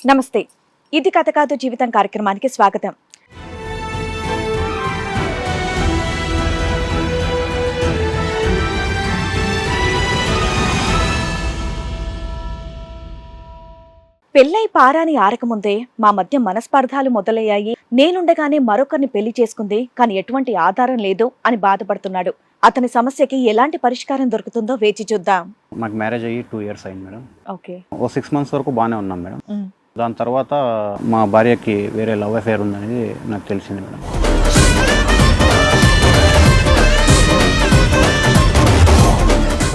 నమస్తే. ఇది కథ కాదు జీవితం కార్యక్రమానికి స్వాగతం. పెళ్ళై పారాని ఆరకముందే మా మధ్య మనస్పర్ధాలు మొదలయ్యాయి. నేనుండగానే మరొకరిని పెళ్లి చేసుకుంది, కానీ ఎటువంటి ఆధారం లేదు అని బాధపడుతున్నాడు. అతని సమస్యకి ఎలాంటి పరిష్కారం దొరుకుతుందో వేచి చూద్దాం. మాకు మ్యారేజ్ అయ్యి 2 years అయింది మేడం. ఓకే. ఓ 6 months వరకు బాగానే ఉన్నాం మేడం. దాని తర్వాత మా భార్యకి వేరే లవ్ అఫేర్ ఉందనేది నాకు తెలిసింది మేడం.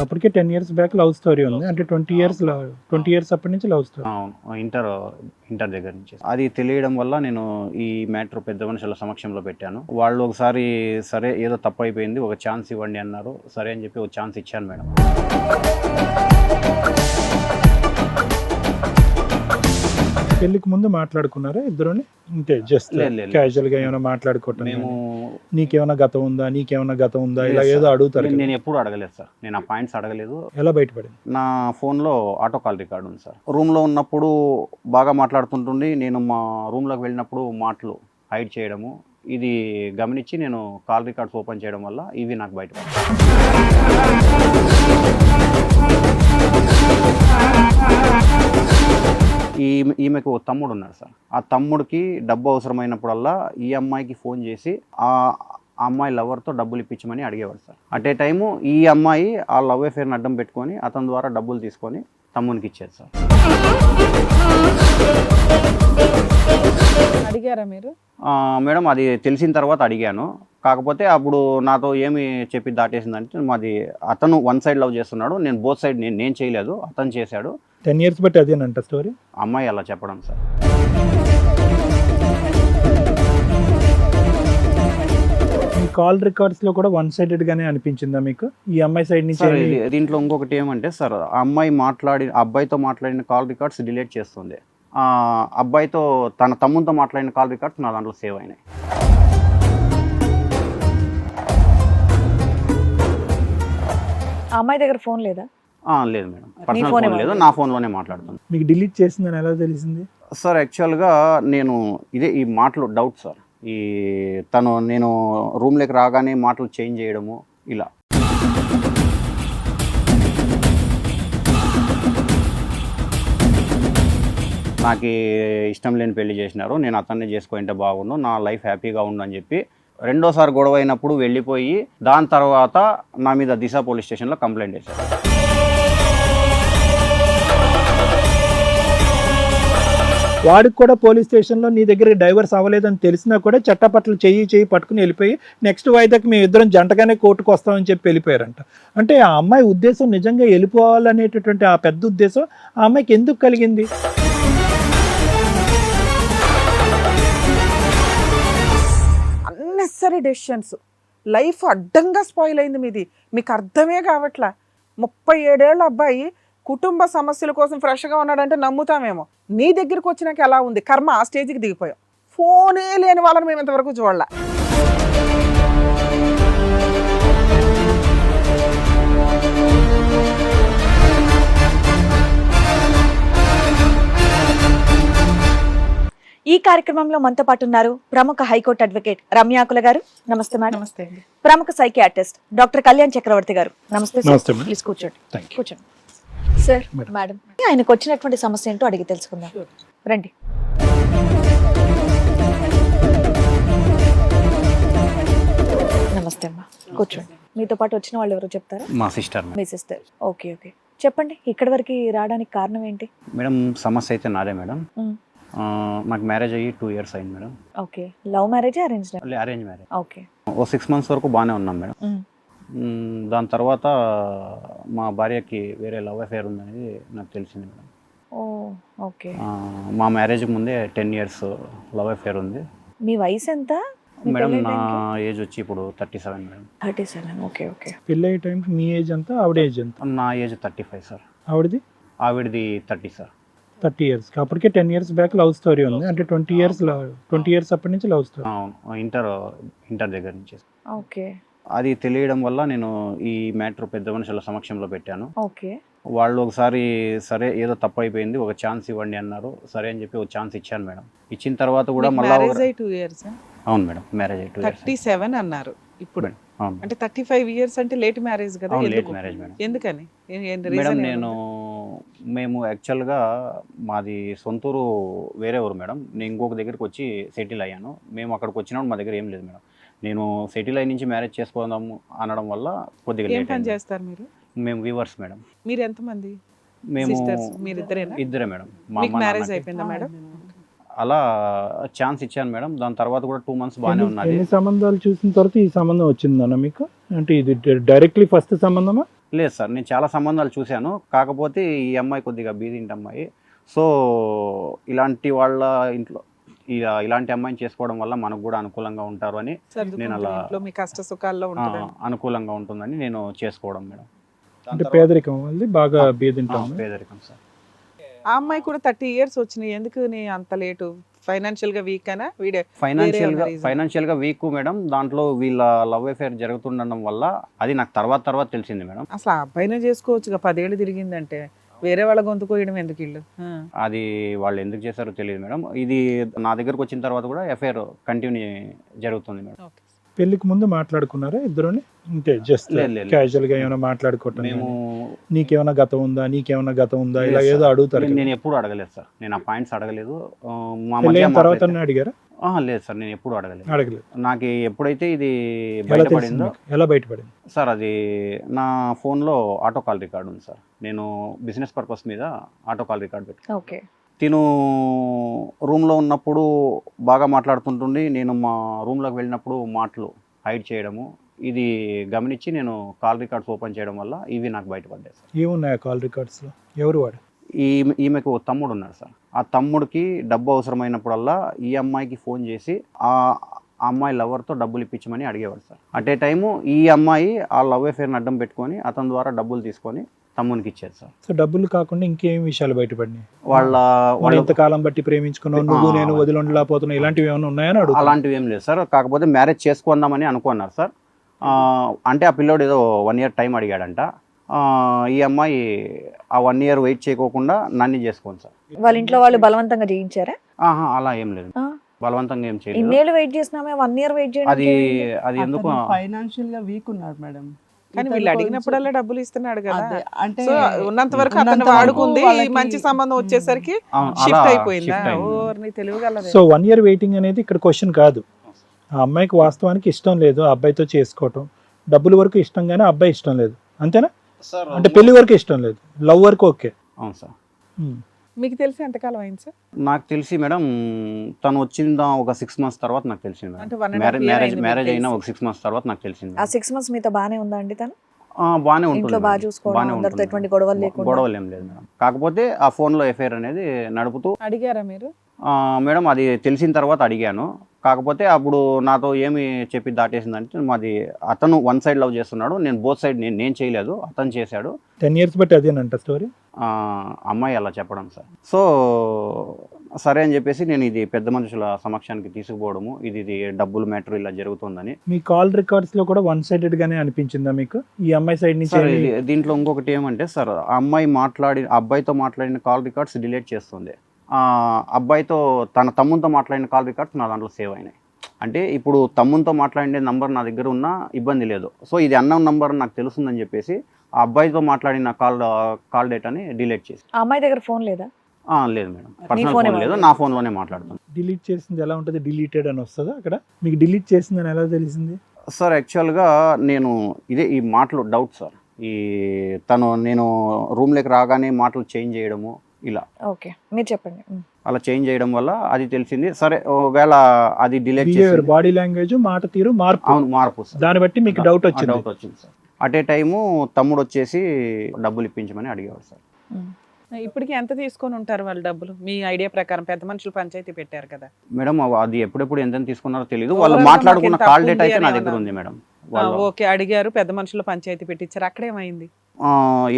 అప్పటికే 10 years బ్యాక్ లవ్ స్టోరీ ఉంది. అంటే 20 years అప్పటి నుంచి లవ్ స్టోరీ. ఇంటర్ దగ్గర నుంచి అది తెలియడం వల్ల నేను ఈ మ్యాటర్ పెద్ద మనుషుల సమక్షంలో పెట్టాను. వాళ్ళు ఒకసారి సరే ఏదో తప్పు అయిపోయింది, ఒక ఛాన్స్ ఇవ్వండి అన్నారు. సరే అని చెప్పి ఒక ఛాన్స్ ఇచ్చాను మేడం. పెళ్లికి ముందు మాట్లాడుకున్నారా ఇద్దరుని? అంటే జస్ట్ క్యాజువల్ గా ఏమైనా మాట్లాడుకోవటం, మేము నీకేమైనా గతం ఉందా ఇలా ఏదో అడుగుతారు. నేను ఎప్పుడు అడగలేదు సార్, నేను ఆ పాయింట్స్ అడగలేదు. ఎలా బయటపడింది? నా ఫోన్లో ఆటో కాల్ రికార్డు ఉంది సార్. రూమ్లో ఉన్నప్పుడు బాగా మాట్లాడుతుంటుండి, నేను మా రూమ్లోకి వెళ్ళినప్పుడు మాటలు హైడ్ చేయడము, ఇది గమనించి నేను కాల్ రికార్డ్స్ ఓపెన్ చేయడం వల్ల ఇవి నాకు బయటపడ్డాయి. ఈమెకు తమ్ముడు ఉన్నాడు సార్. ఆ తమ్ముడికి డబ్బు అవసరమైనప్పుడల్లా ఈ అమ్మాయికి ఫోన్ చేసి ఆ అమ్మాయి లవర్తో డబ్బులు ఇప్పించమని అడిగేవాడు సార్. అట్ ఏ టైము ఈ అమ్మాయి ఆ లవ్ అఫేర్ని అడ్డం పెట్టుకొని అతని ద్వారా డబ్బులు తీసుకొని తమ్మునికి ఇచ్చేది సార్. అడిగారా మీరు? మేడం అది తెలిసిన తర్వాత అడిగాను. కాకపోతే అప్పుడు నాతో ఏమి చెప్పి దాటేసిందంటే, మాది అతను వన్ సైడ్ లవ్ చేస్తున్నాడు, నేను బోత్ సైడ్ నేను చేయలేదు, అతను చేశాడు. 10 years బట్టి అదేనంట స్టోరీ. అమ్మాయి అలా చెప్పడం సార్. ఈ కాల్ రికార్డ్స్ లో కూడా వన్ సైడెడ్ గానే అనిపించిందా మీకు? ఈ అమ్మాయి సైడ్ నుంచి దీంట్లో ఇంకొకటి ఏమంటే సార్, ఆ అమ్మాయి అబ్బాయితో మాట్లాడిన కాల్ రికార్డ్స్ డిలీట్ చేస్తుంది. అబ్బాయితో తన తమ్ముతో మాట్లాడిన కాల్ రికార్డ్స్ నా దాంట్లో సేవ్ అయినాయి. ఆ అమ్మాయి దగ్గర ఫోన్ లేదా? లేదు మేడం, పర్సనల్ ఫోన్ లేదు, నా ఫోన్లోనే మాట్లాడుతాను. మీకు డిలీట్ చేసిందని ఎలా తెలిసింది సార్? యాక్చువల్గా నేను ఈ మాటలు డౌట్ సార్. నేను రూమ్లోకి రాగానే మాటలు చేంజ్ చేయడము ఇలా. నాకు ఇష్టం లేని పెళ్లి చేసినారు, నేను అతన్ని చేసుకుంటే బాగుండు, నా లైఫ్ హ్యాపీగా ఉండు అని చెప్పి రెండోసారి గొడవ అయినప్పుడు వెళ్ళిపోయి దాని తర్వాత నా మీద దిశ పోలీస్ స్టేషన్లో కంప్లైంట్ చేశారు. వాడికి కూడా పోలీస్ స్టేషన్లో నీ దగ్గర డైవర్స్ అవ్వలేదని తెలిసినా కూడా చట్టపట్ల చెయ్యి పట్టుకుని వెళ్ళిపోయి నెక్స్ట్ వాయిదాకి మేము ఇద్దరం జంటగానే కోర్టుకు వస్తామని చెప్పి వెళ్ళిపోయారంట. అంటే ఆ అమ్మాయి ఉద్దేశం నిజంగా వెళ్ళిపోవాలనేటటువంటి ఆ పెద్ద ఉద్దేశం ఆ అమ్మాయికి ఎందుకు కలిగింది? అన్నెసరీ డెసిషన్స్, లైఫ్ అడ్డంగా స్పాయిల్ అయింది మీది. మీకు అర్థమే కావట్లా. 37 ఏళ్ళ అబ్బాయి కుటుంబ సమస్యల కోసం ఫ్రెష్గా ఉన్నాడంటే నమ్ముతామేమో. నీ దగ్గరికి వచ్చినాక ఎలా ఉంది కర్మ? ఆ స్టేజ్కి దిగిపోయాం. ఫోనే లేని వాళ్ళని మేము ఇంతవరకు చూడాల. ఈ కార్యక్రమంలో మనతో పాటు ఉన్నారు ప్రముఖ హైకోర్టు అడ్వకేట్ రమ్యాకుల గారు. నమస్తే మేడం. నమస్తే. ప్రముఖ సైకియాట్రిస్ట్ డాక్టర్ కళ్యాణ్ చక్రవర్తి గారు. నమస్తే సార్. ప్లీజ్ కూర్చోండి. కూర్చోండి సార్. మేడం, ఆయనకు వచ్చినటువంటి సమస్య ఏంటో అడిగి తెలుసుకుందాం. రండి. నమస్తే అమ్మా, కూర్చోండి. మీతో పాటు వచ్చిన వాళ్ళు ఎవరో చెప్తారా? మా సిస్టర్. మీ సిస్టర్. ఓకే ఓకే, చెప్పండి. ఇక్కడి వరకు రావడానికి కారణం ఏంటి? మేడం సమస్య అయితే నాదే మేడం. మాకు మ్యారేజ్ అయ్యి 2 years అయింది madam. Okay. Love marriage, arrange marriage. Okay. ఓ 6 months వరకు బాగానే ఉన్నాం మేడం. దాని తర్వాత మా భార్యకి వేరే లవ్ అఫేర్ ఉందనేది నాకు తెలిసింది మేడం. ఓకే. మా మ్యారేజ్కి ముందే 10 years లవ్ అఫేర్ ఉంది. మీ వయసు ఎంత మేడం? నా ఏజ్ వచ్చి ఇప్పుడు 37 మేడం. 37. Okay okay. పెళ్ళి అయ్యే టైంకి మీ ఏజ్ ఎంత, ఆవిడ ఏజ్ ఎంత? నా ఏజ్ 35 సార్. ఆవిడది 30 సార్. 30 years. అప్పటికే 10 years బ్యాక్ లవ్ స్టోరీ ఉంది. అంటే 20 years అప్పటి నుంచి లవ్ స్టోరీ. ఇంటర్ దగ్గర నుంచి. ఓకే. అది తెలియడం వల్ల నేను ఈ మ్యాటర్ పెద్ద మనుషుల సమక్షంలో పెట్టాను. ఓకే. వాళ్ళు ఒకసారి సరే ఏదో తప్పు అయిపోయింది, ఒక ఛాన్స్ ఇవ్వండి అన్నారు. సరే అని చెప్పి ఒక ఛాన్స్ ఇచ్చాను మేడం. ఇచ్చిన తర్వాత కూడా మళ్ళీ మ్యారేజ్ అయ్యి 2 years అవును మేడం, మ్యారేజ్ అయ్యి 2 years. 37 అన్నారు ఇప్పుడు. అవును అంటే 35 years అంటే లేట్ మ్యారేజ్ కదా? అవును, లేట్ ఎందుకు? Marriage madam. ఎందుకని? మేడం మేము యాక్చువల్గా మాది సొంతూరు వేరే ఊరు మేడం. నేను ఇంకొక దగ్గరికి వచ్చి సెటిల్ అయ్యాను. మేము అక్కడికి వచ్చినప్పుడు మా దగ్గర ఏం లేదు మేడం. నేను సెటిల్ అయ్యి నుంచి మ్యారేజ్ చేసుకుందాము అనడం వల్ల కొద్దిగా ఏం లేట్ పని అయింది. చేస్తారు మీరు? మేము వీవర్స్ మేడం. మీరు ఎంతమంది మేము సిస్టర్స్? మీరిద్దరేనా? ఇద్దరే మేడం. మా మీకు అమ్మ మ్యారేజ్ నాన్నకి. అయిపోయిందా మేడం? అలా ఛాన్స్ ఇచ్చాను మేడం. దాని తర్వాత కూడా 2 months బాగానే ఉన్నది. ఎన్ని సంబంధాలు చూసిన తర్వాత ఈ సంబంధం వచ్చిందన్న మీకు? అంటే ఇది డైరెక్ట్లీ ఫస్ట్ సంబంధమా? లేదు సార్, నేను చాలా సంబంధాలు చూశాను. కాకపోతే ఈ అమ్మాయి కొద్దిగా బీదింటి అమ్మాయి. సో ఇలాంటి వాళ్ళ ఇంట్లో ఇలాంటి అమ్మాయిని చేసుకోవడం వల్ల మనకు కూడా అనుకూలంగా ఉంటారు అని నేను అలా ఇంట్లో మీ కష్ట సుఖాల్లో ఉంటుంది. అనుకూలంగా ఉంటుందని నేను చేసుకోవడం మేడం. అంటే పేదరికం వల్ల బాగా బీదింటాం. పేదరికం సార్. ఆ అమ్మాయి కూడా 30 years వచ్చినాయి. ఎందుకు నీ అంత లేటు? ఫైనాన్షియల్ గా వీక్ అనా? వీడే ఫైనాన్షియల్ గా వీక్ మేడం. దాంట్లో వీళ్ళ లవ్ అఫేర్ జరుగుతుండడం వల్ల అది నాకు తర్వాత తెలిసింది మేడం. అసలు ఆ అబ్బాయినే చేసుకోవచ్చుగా, 10 ఏళ్ళు తిరిగిందంటే. వేరే వాళ్ళ గొంతు కోయడం ఎందుకు ఇల్లు? అది వాళ్ళు ఎందుకు చేశారో తెలియదు మేడం. ఇది నా దగ్గరకు వచ్చిన తర్వాత కూడా అఫేర్ కంటిన్యూ జరుగుతుంది మేడం. పెళ్లికి ముందు మాట్లాడుకున్నారా ఇద్దరుని? అంటే జస్ట్ లేదు. క్యాజువల్ గా ఏమైనా మాట్లాడుకోవటం, మేము నీకేమైనా గతం ఉందా ఇలా లేదు ఏదో సార్. అడుగుతారు కదా. నేను ఎప్పుడు అడగలేదు సార్. నేను ఆ పాయింట్స్ అడగలేదు. మా పెళ్ళైన మధ్య తర్వాత మాట్లాడితే- అడిగారా? లేదు సార్, నేను ఎప్పుడు అడగలేదు. అడగలేదు. నాకు ఎప్పుడైతే ఇది ఎలా తెలిసింది బయటపడిందో మీకు? ఎలా బయటపడింది? సార్, అది నా ఫోన్లో ఆటో కాల్ రికార్డ్ ఉంది సార్. నేను బిజినెస్ పర్పస్ మీద ఆటో కాల్ రికార్డ్ పెట్టుకున్నాను. ఓకే. తిను రూమ్లో ఉన్నప్పుడు బాగా మాట్లాడుతుంటుండి. నేను మా రూమ్లోకి వెళ్ళినప్పుడు మాటలు హైడ్ చేయడము, ఇది గమనించి నేను కాల్ రికార్డ్స్ ఓపెన్ చేయడం వల్ల ఇవి నాకు బయటపడ్డాయి సార్. ఏమున్నాయి కాల్ రికార్డ్స్ లో? ఎవరు వాడు? ఈమెకు తమ్ముడు ఉన్నాడు సార్. ఆ తమ్ముడికి డబ్బు అవసరమైనప్పుడల్లా ఈ అమ్మాయికి ఫోన్ చేసి ఆ అమ్మాయి లవర్తో డబ్బులు ఇప్పించమని అడిగేవాడు సార్. అట్ ఏ టైము ఈ అమ్మాయి ఆ లవ్ అఫేర్ని అడ్డం పెట్టుకొని అతని ద్వారా డబ్బులు తీసుకొని తమ్మునికి ఇచ్చేది సార్. సో డబ్బులు కాకుండా ఇంకేం విషయాలు బయటపడినాయి? వాళ్ళ ఎంతకాలం బట్టి ప్రేమించుకున్నావు, నువ్వు నేను వదిలిండలేకపోతున్నావు, ఇలాంటివి ఏమైనా ఉన్నాయని అడుగు. అలాంటివి ఏం లేదు సార్. కాకపోతే మ్యారేజ్ చేసుకుందామని అనుకున్నారు సార్. అంటే ఆ పిల్లోడు ఏదో 1 year టైం అడిగాడంట. ఈ అమ్మాయి ఆ 1 year వెయిట్ చేయకోకుండా నన్ను చేసుకోండి సార్. వాళ్ళ ఇంట్లో వాళ్ళు బలవంతంగా చేయించారా? అలా ఏం లేదు, ఆ. బలవంతంగా ఏం చేయలేదు. ఇన్నేళ్ళు వెయిట్ చేసినామే, 1 year వెయిట్ అది చేయడానికి అది ఎందుకు ఫైనాన్షియల్ గా వీక్ ఉన్నాడు మేడం. కానీ వీళ్ళు అడిగినప్పుడల్లా డబ్బులు ఇస్తున్నాడు కదా. అదే, అంటే సో ఉన్నంత వరకు ఉన్నంత అతను వరకు వాడుకుంది. ఈ వాళ్ళకి- మంచి సంబంధం వచ్చేసరికి అలా షిఫ్ట్ అయిపోయిందా? shift అయింది. ఓర్ని తెలివిగలదే. సో 1 year వెయిటింగ్ అనేది ఇక్కడ క్వశ్చన్ కాదు. ఆ అమ్మాయికి వాస్తవానికి ఇష్టం లేదు ఆ అబ్బాయితో చేసుకోవటం, డబ్బుల వరకు ఇష్టం కానీ అబ్బాయి ఇష్టం లేదు, అంతేనా? సార్ అంటే పెళ్లి వరకు ఇష్టం లేదు, లవ్ వరకు ఓకే. అవును సార్. మీకు తెలిసి ఎంతకాలం అయింది సార్? నాకు తెలిసి మేడం తను వచ్చిందా ఒక 6 months తర్వాత నాకు తెలిసింది అంటే మేడం. 1.5 year అయింది మ్యారేజ్ మీకు అయినా తెలిసి. ఒక 6 months తర్వాత నాకు తెలిసింది. ఆ 6 months మీతో బానే ఉందా అండి తను? బాగానే ఉంటుంది ఇంట్లో బాగా మేడం. చూసుకోవడం, బాగానే అందరితో ఉంటుంది ఎటువంటి మేడం. గొడవలు లేకుండా? గొడవలు ఏం లేదు మేడం. కాకపోతే ఆ ఫోన్లో ఎఫ్ఐఆర్ అనేది నడుపుతూ అడిగారా మీరు? మేడం అది తెలిసిన తర్వాత అడిగాను. కాకపోతే అప్పుడు నాతో ఏమి చెప్పి దాటేసిందంటే మాది అతను 1 side లవ్ చేస్తున్నాడు, నేను బోత్ సైడ్ నేను చేయలేదు, అతను చేశాడు. 10 years బట్టి అదేనంట స్టోరీ. అమ్మాయి అలా చెప్పడం సార్. సో సరే అని చెప్పేసి నేను ఇది పెద్ద మనుషుల సమక్షానికి తీసుకుపోవడము, ఇది డబ్బులు మ్యాటర్ ఇలా జరుగుతుందని. మీ కాల్ రికార్డ్స్ లో కూడా 1 sided గానే అనిపించిందా మీకు? ఈ అమ్మాయి సైడ్ నుంచి సార్ దీంట్లో ఇంకొకటి ఏమంటే సార్, ఆ అమ్మాయి అబ్బాయితో మాట్లాడిన కాల్ రికార్డ్స్ డిలీట్ చేస్తుంది. అబ్బాయితో తన తమ్ముతో మాట్లాడిన కాల్ రికార్డ్స్ నా దాంట్లో సేవ్ అయినాయి. అంటే ఇప్పుడు తమ్ముతో మాట్లాడే నంబర్ నా దగ్గర ఉన్నా ఇబ్బంది లేదు. సో ఇది అన్నోన్ నంబర్ నాకు తెలుస్తుందని చెప్పేసి ఆ అబ్బాయితో మాట్లాడిన కాల్ డేటాని డిలీట్ చేసి. ఆ అమ్మాయి దగ్గర ఫోన్ లేదా? లేదు మేడం, పర్సనల్ ఫోనే ఫోన్ లేదు, నా ఫోన్లోనే మాట్లాడుతాను. డిలీట్ చేసింది ఎలా ఉంటుంది? డిలీటెడ్ అని వస్తుందా అక్కడ? మీకు డిలీట్ చేసిందని ఎలా తెలిసింది? సార్ యాక్చువల్గా నేను ఈ మాటలు డౌట్ సార్. నేను రూమ్లోకి రాగానే మాటలు చేంజ్ చేయడము ఇలా. ఓకే, మీరు చెప్పండి. అలా చేంజ్ చేయడం వల్ల అది తెలిసింది. సరే ఒకవేళ అది డిలీట్ బిహేవియర్, చేసి బాడీ లాంగ్వేజ్, మాట తీరు మార్పు, అవును మార్పు సార్. దాన్ని బట్టి మీకు డౌట్ వచ్చింది. డౌట్ వచ్చింది సార్. అట్ ఏ టైము తమ్ముడు వచ్చేసి డబ్బులు ఇప్పించమని అడిగేవాడు సార్. ఇప్పటికి ఎంత తీసుకొని ఉంటారు వాళ్ళు డబ్బులు? మీ ఐడియా ప్రకారం పెద్ద మనుషులు పంచాయతీ పెట్టారు కదా మేడం, అది ఎప్పుడెప్పుడు ఎంత తీసుకున్నారో తెలియదు. వాళ్ళు Overall గా మాట్లాడుకున్న మాకు కాల్ ఎంత డేటా అయితే నా ఉంది దగ్గర అని ఉంది మేడం. వాళ్ళు ఓకే, అడిగారు, పెద్ద మనుషులు పంచాయతీ పెట్టించారు. అక్కడేమైంది?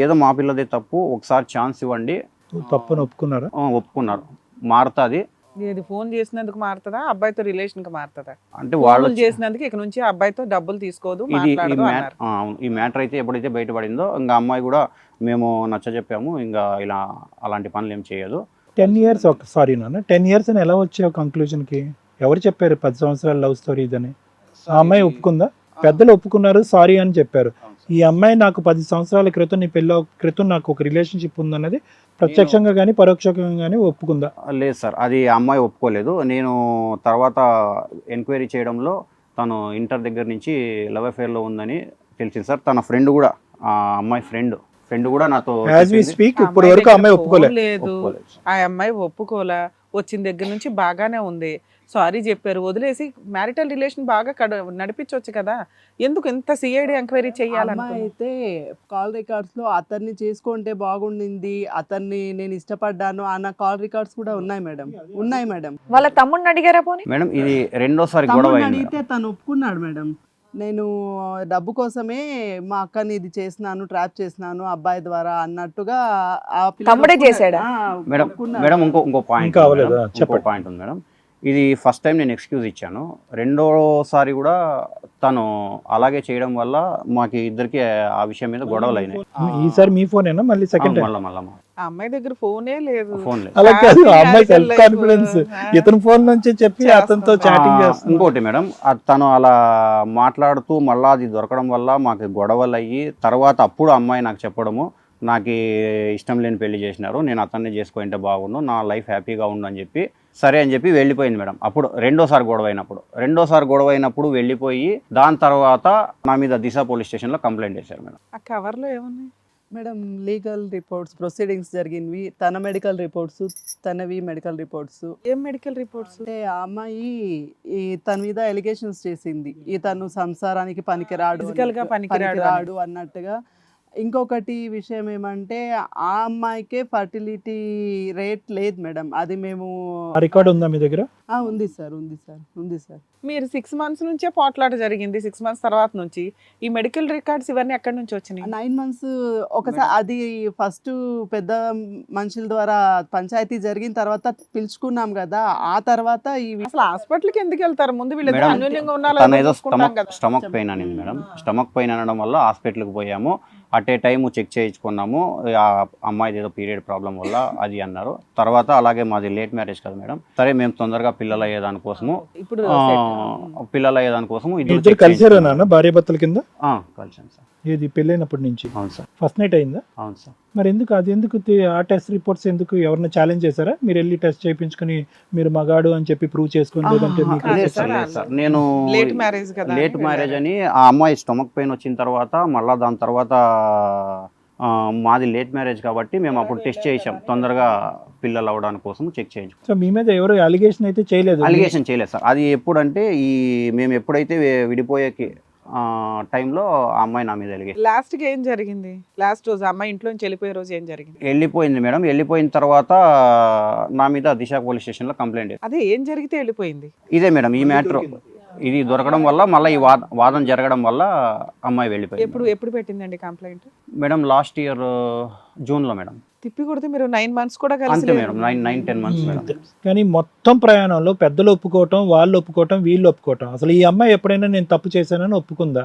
ఏదో మా పిల్లదే తప్పు, ఒకసారి ఛాన్స్ ఇవ్వండి. తప్పని ఒప్పుకున్నారా? ఒప్పుకున్నారు, మారుతుంది, ఇది ఫోన్ చేసినందుకు మారుతుందా, అబ్బాయితో రిలేషన్ కి మారుతుందా? అంటే వాళ్ళు ఫోన్లు చేసినందుకు ఇక నుంచి ఆ అబ్బాయితో డబ్బులు తీసుకోదు, ఇది ఈ మాట్లాడదు మ్యాట్ అన్నారు. అవును, ఈ మ్యాటర్ అయితే ఎప్పుడైతే బయటపడిందో ఇంకా అమ్మాయి కూడా మేము నచ్చ చెప్పాము, ఇంకా ఇలా అలాంటి పనులు ఏం చేయదు. 10 years సారీ నాన్న 10 years అని ఎలా వచ్చావు కంక్లూజన్కి? ఎవరు చెప్పారు 10 సంవత్సరాల లవ్ స్టోరీ ఇదని? ఆ అమ్మాయి ఒప్పుకుందా? పెద్దలు ఒప్పుకున్నారు, సారీ అని చెప్పారు. ఈ అమ్మాయి నాకు 10 సంవత్సరాల క్రితం నీ పెళ్ళి క్రితం నాకు ఒక రిలేషన్షిప్ ఉందన్నది ప్రత్యక్షంగా కానీ పరోక్షంగా కానీ ఒప్పుకుందా? లేదు సార్, అది ఆ అమ్మాయి ఒప్పుకోలేదు. నేను తర్వాత ఎంక్వైరీ చేయడంలో తను ఇంటర్ దగ్గర నుంచి లవ్ అఫేర్లో ఉందని తెలిసింది సార్. తన ఫ్రెండ్ కూడా, ఆ అమ్మాయి ఫ్రెండ్ కూడా నాతో యాజ్ వి చెప్పింది. స్పీక్ ఆ ఇప్పటి వరకు దగ్గర అమ్మాయి ఫోన్ ఒప్పుకోలేదు. లేదు, ఒప్పుకోలేదు. ఆ అమ్మాయి ఒప్పుకోలా, వచ్చిన దగ్గర నుంచి బాగానే ఉంది, సారీ చెప్పారు, వదిలేసి మ్యారిటల్ రిలేషన్ బాగా నడిపించవచ్చు కదా, ఎందుకు ఇంత సిఐడి ఎంక్వైరీ అమ్మాయి చేయాలనుకున్నా? అయితే కాల్ రికార్డ్స్ లో అతన్ని చేసుకుంటే బాగుండింది, అతన్ని నేను ఇష్టపడ్డాను అన్న కాల్ రికార్డ్స్ కూడా ఉన్నాయి మేడం, ఉన్నాయి మేడం. వాళ్ళ తమ్ముడిని అడిగారా పోనీ? మేడం ఇది రెండోసారి గొడవ తమ్ముడిని అయింది అడిగితే తను ఒప్పుకున్నాడు మేడం. నేను డబ్బు కోసమే మా అక్కని ఇది చేసినాను, ట్రాప్ చేసినాను అబ్బాయి ద్వారా అన్నట్టుగా ఆ పిల్ల తమ్ముడే ఒప్పుకున్నాడు. చేశాడా? మేడం. ఒప్పుకున్నాడు. మేడం ఇంకో పాయింట్ ఇంకా అవ్వలేదా? మేడం, ఇంకో చెప్పండి. పాయింట్ ఉంది మేడం. ఇది ఫస్ట్ టైం నేను ఎక్స్క్యూజ్ ఇచ్చాను, రెండోసారి కూడా తను అలాగే చేయడం వల్ల మాకు ఇద్దరికి ఆ విషయం మీద గొడవలు అయినాయి. ఈసారి మీ ఫోనేనా మళ్ళీ సెకండ్ టైం? మళ్ళా ఆ అమ్మాయి దగ్గర ఫోనే లేదు. ఫోన్ లేదు. అలా కాదు, ఆ Happy అమ్మాయి marital సెల్ఫ్ life. కాన్ఫిడెన్స్ ఇతని ఫోన్ నుంచి చెప్పి చేస్తుంది. అతనితో చాటింగ్ చేస్తుంది. ఇంకోటి మేడం, తను అలా మాట్లాడుతూ మళ్ళా అది దొరకడం వల్ల మాకు గొడవలు అయ్యి తర్వాత అప్పుడు అమ్మాయి నాకు చెప్పడము, నాకు ఇష్టం లేని పెళ్లి చేసినారు, నేను అతన్ని చేసుకుంటే బాగుండు, నా లైఫ్ హ్యాపీగా ఉండు అని చెప్పి సరే అని చెప్పి వెళ్ళిపోయింది మేడం. అప్పుడు రెండోసారి గొడవ అయినప్పుడు వెళ్ళిపోయి దాని తర్వాత నా మీద దిశ పోలీస్ స్టేషన్లో కంప్లైంట్ చేశారు మేడం. ఆ కవర్ లో ఏమున్నాయి? మేడం లీగల్ రిపోర్ట్స్, ప్రొసీడింగ్స్ జరిగినవి, తన మెడికల్ రిపోర్ట్స్, తనవి మెడికల్ రిపోర్ట్స్. ఏం మెడికల్ రిపోర్ట్స్? అంటే ఆ అమ్మాయి తన మీద ఎలిగేషన్స్ చేసింది, తను సంసారానికి పనికిరాడు, Physical గా పనికిరాడు పనికిరాడు అన్నట్టుగా. ఇంకొకటి విషయం ఏమంటే ఆ అమ్మాయికే ఫర్టిలిటీ రేట్ లేదు మేడం, అది మేము రికార్డ్ ఉందా మీ దగ్గర? ఉంది సార్. మీరు 6 months నుంచే పోట్లాట జరిగింది, 6 months తర్వాత నుంచి ఈ మెడికల్ రికార్డ్స్ ఇవన్నీ ఎక్కడి నుంచి వచ్చినాయి? 9 months ఒకసారి అది ఫస్ట్ పెద్ద మనుషుల ద్వారా పంచాయతీ జరిగిన తర్వాత పిలుచుకున్నాం కదా, ఆ తర్వాత అసలు హాస్పిటల్కి ఎందుకు వెళ్తారు? ముందు వీళ్ళిద్దరు మేడం, అన్యోన్యంగా తను ఉండాలని ఏదో చూసుకుంటాం కదా. స్టమక్ పెయిన్ అనింది మేడం. స్టమక్ పెయిన్ అనడం వల్ల హాస్పిటల్కి పోయాము, అట్ ఏ టైం చెక్ చేయించుకున్నాము, ఆ అమ్మాయిది ఏదో పీరియడ్ ప్రాబ్లం వల్ల అది అన్నారు. తర్వాత అలాగే మాది లేట్ మ్యారేజ్ కదా మేడం, సరే మేము తొందరగా పిల్లలు అయ్యేదానికోసము ఇప్పుడు ఇద్దరు కలిసారా నాన్న భార్య భర్తల కింద? కలిసాను సార్. ఏది పెళ్ళైనప్పటి నుంచి అవును సార్. ఫస్ట్ నైట్ అయిందా? అవును సార్. మరి ఎందుకు అది ఎందుకు ఆ టెస్ట్ రిపోర్ట్స్ ఎందుకు ఎవరైనా ఛాలెంజ్ చేశారా? మీరు వెళ్ళి టెస్ట్ చేయించుకుని మీరు మగాడు అని చెప్పి ప్రూవ్ చేసుకుని లేదంటే మీకు లేదు లేదు సార్, లేదు సార్. నేను లేట్ మ్యారేజ్ కదా అని లేట్ మ్యారేజ్ అని ఆ అమ్మాయి స్టమక్ పెయిన్ వచ్చిన తర్వాత మళ్ళీ దాని తర్వాత మాది లేట్ మ్యారేజ్ కాబట్టి మేము అప్పుడు టెస్ట్ చేయించాం, తొందరగా పిల్లలు అవడానికి కోసం చెక్ చేయించుకున్నాం. సో మీ మీద ఎవరు అలిగేషన్ అయితే చేయలేదు? అలిగేషన్ చేయలేదు సార్. అది ఎప్పుడంటే మేము ఎప్పుడైతే విడిపోయే టైంలో ఆ అమ్మాయి నా మీద అలిగేషన్. లాస్ట్ కి ఏం జరిగింది? లాస్ట్ రోజు అమ్మాయి ఇంట్లో నుంచి వెళ్ళిపోయే రోజు ఏం జరిగింది? వెళ్ళిపోయింది మేడం. వెళ్ళిపోయిన తర్వాత నా మీద దిశ పోలీస్ స్టేషన్లో కంప్లైంట్ చేశారు. అదే ఏం జరిగితే వెళ్ళిపోయింది? ఇదే మేడం ఈ మ్యాటర్, ఇది దొరకడం వల్ల మళ్ళీ ఈ వాదన జరగడం వల్ల అమ్మాయి వెళ్ళిపోయింది. ఎప్పుడు పెట్టిందండి కంప్లైంట్? మేడం లాస్ట్ ఇయర్ జూన్లో మేడం. తిప్పి కొడితే మీరు 9 months కూడా అంతే కలిసి మేడం, 9-10 months మేడం. కానీ మొత్తం ప్రయాణంలో పెద్దలు ఒప్పుకోవటం, వాళ్ళు ఒప్పుకోవటం, వీళ్ళు ఒప్పుకోవటం, అసలు ఈ అమ్మాయి ఎప్పుడైనా నేను తప్పు చేశానని ఒప్పుకుందా?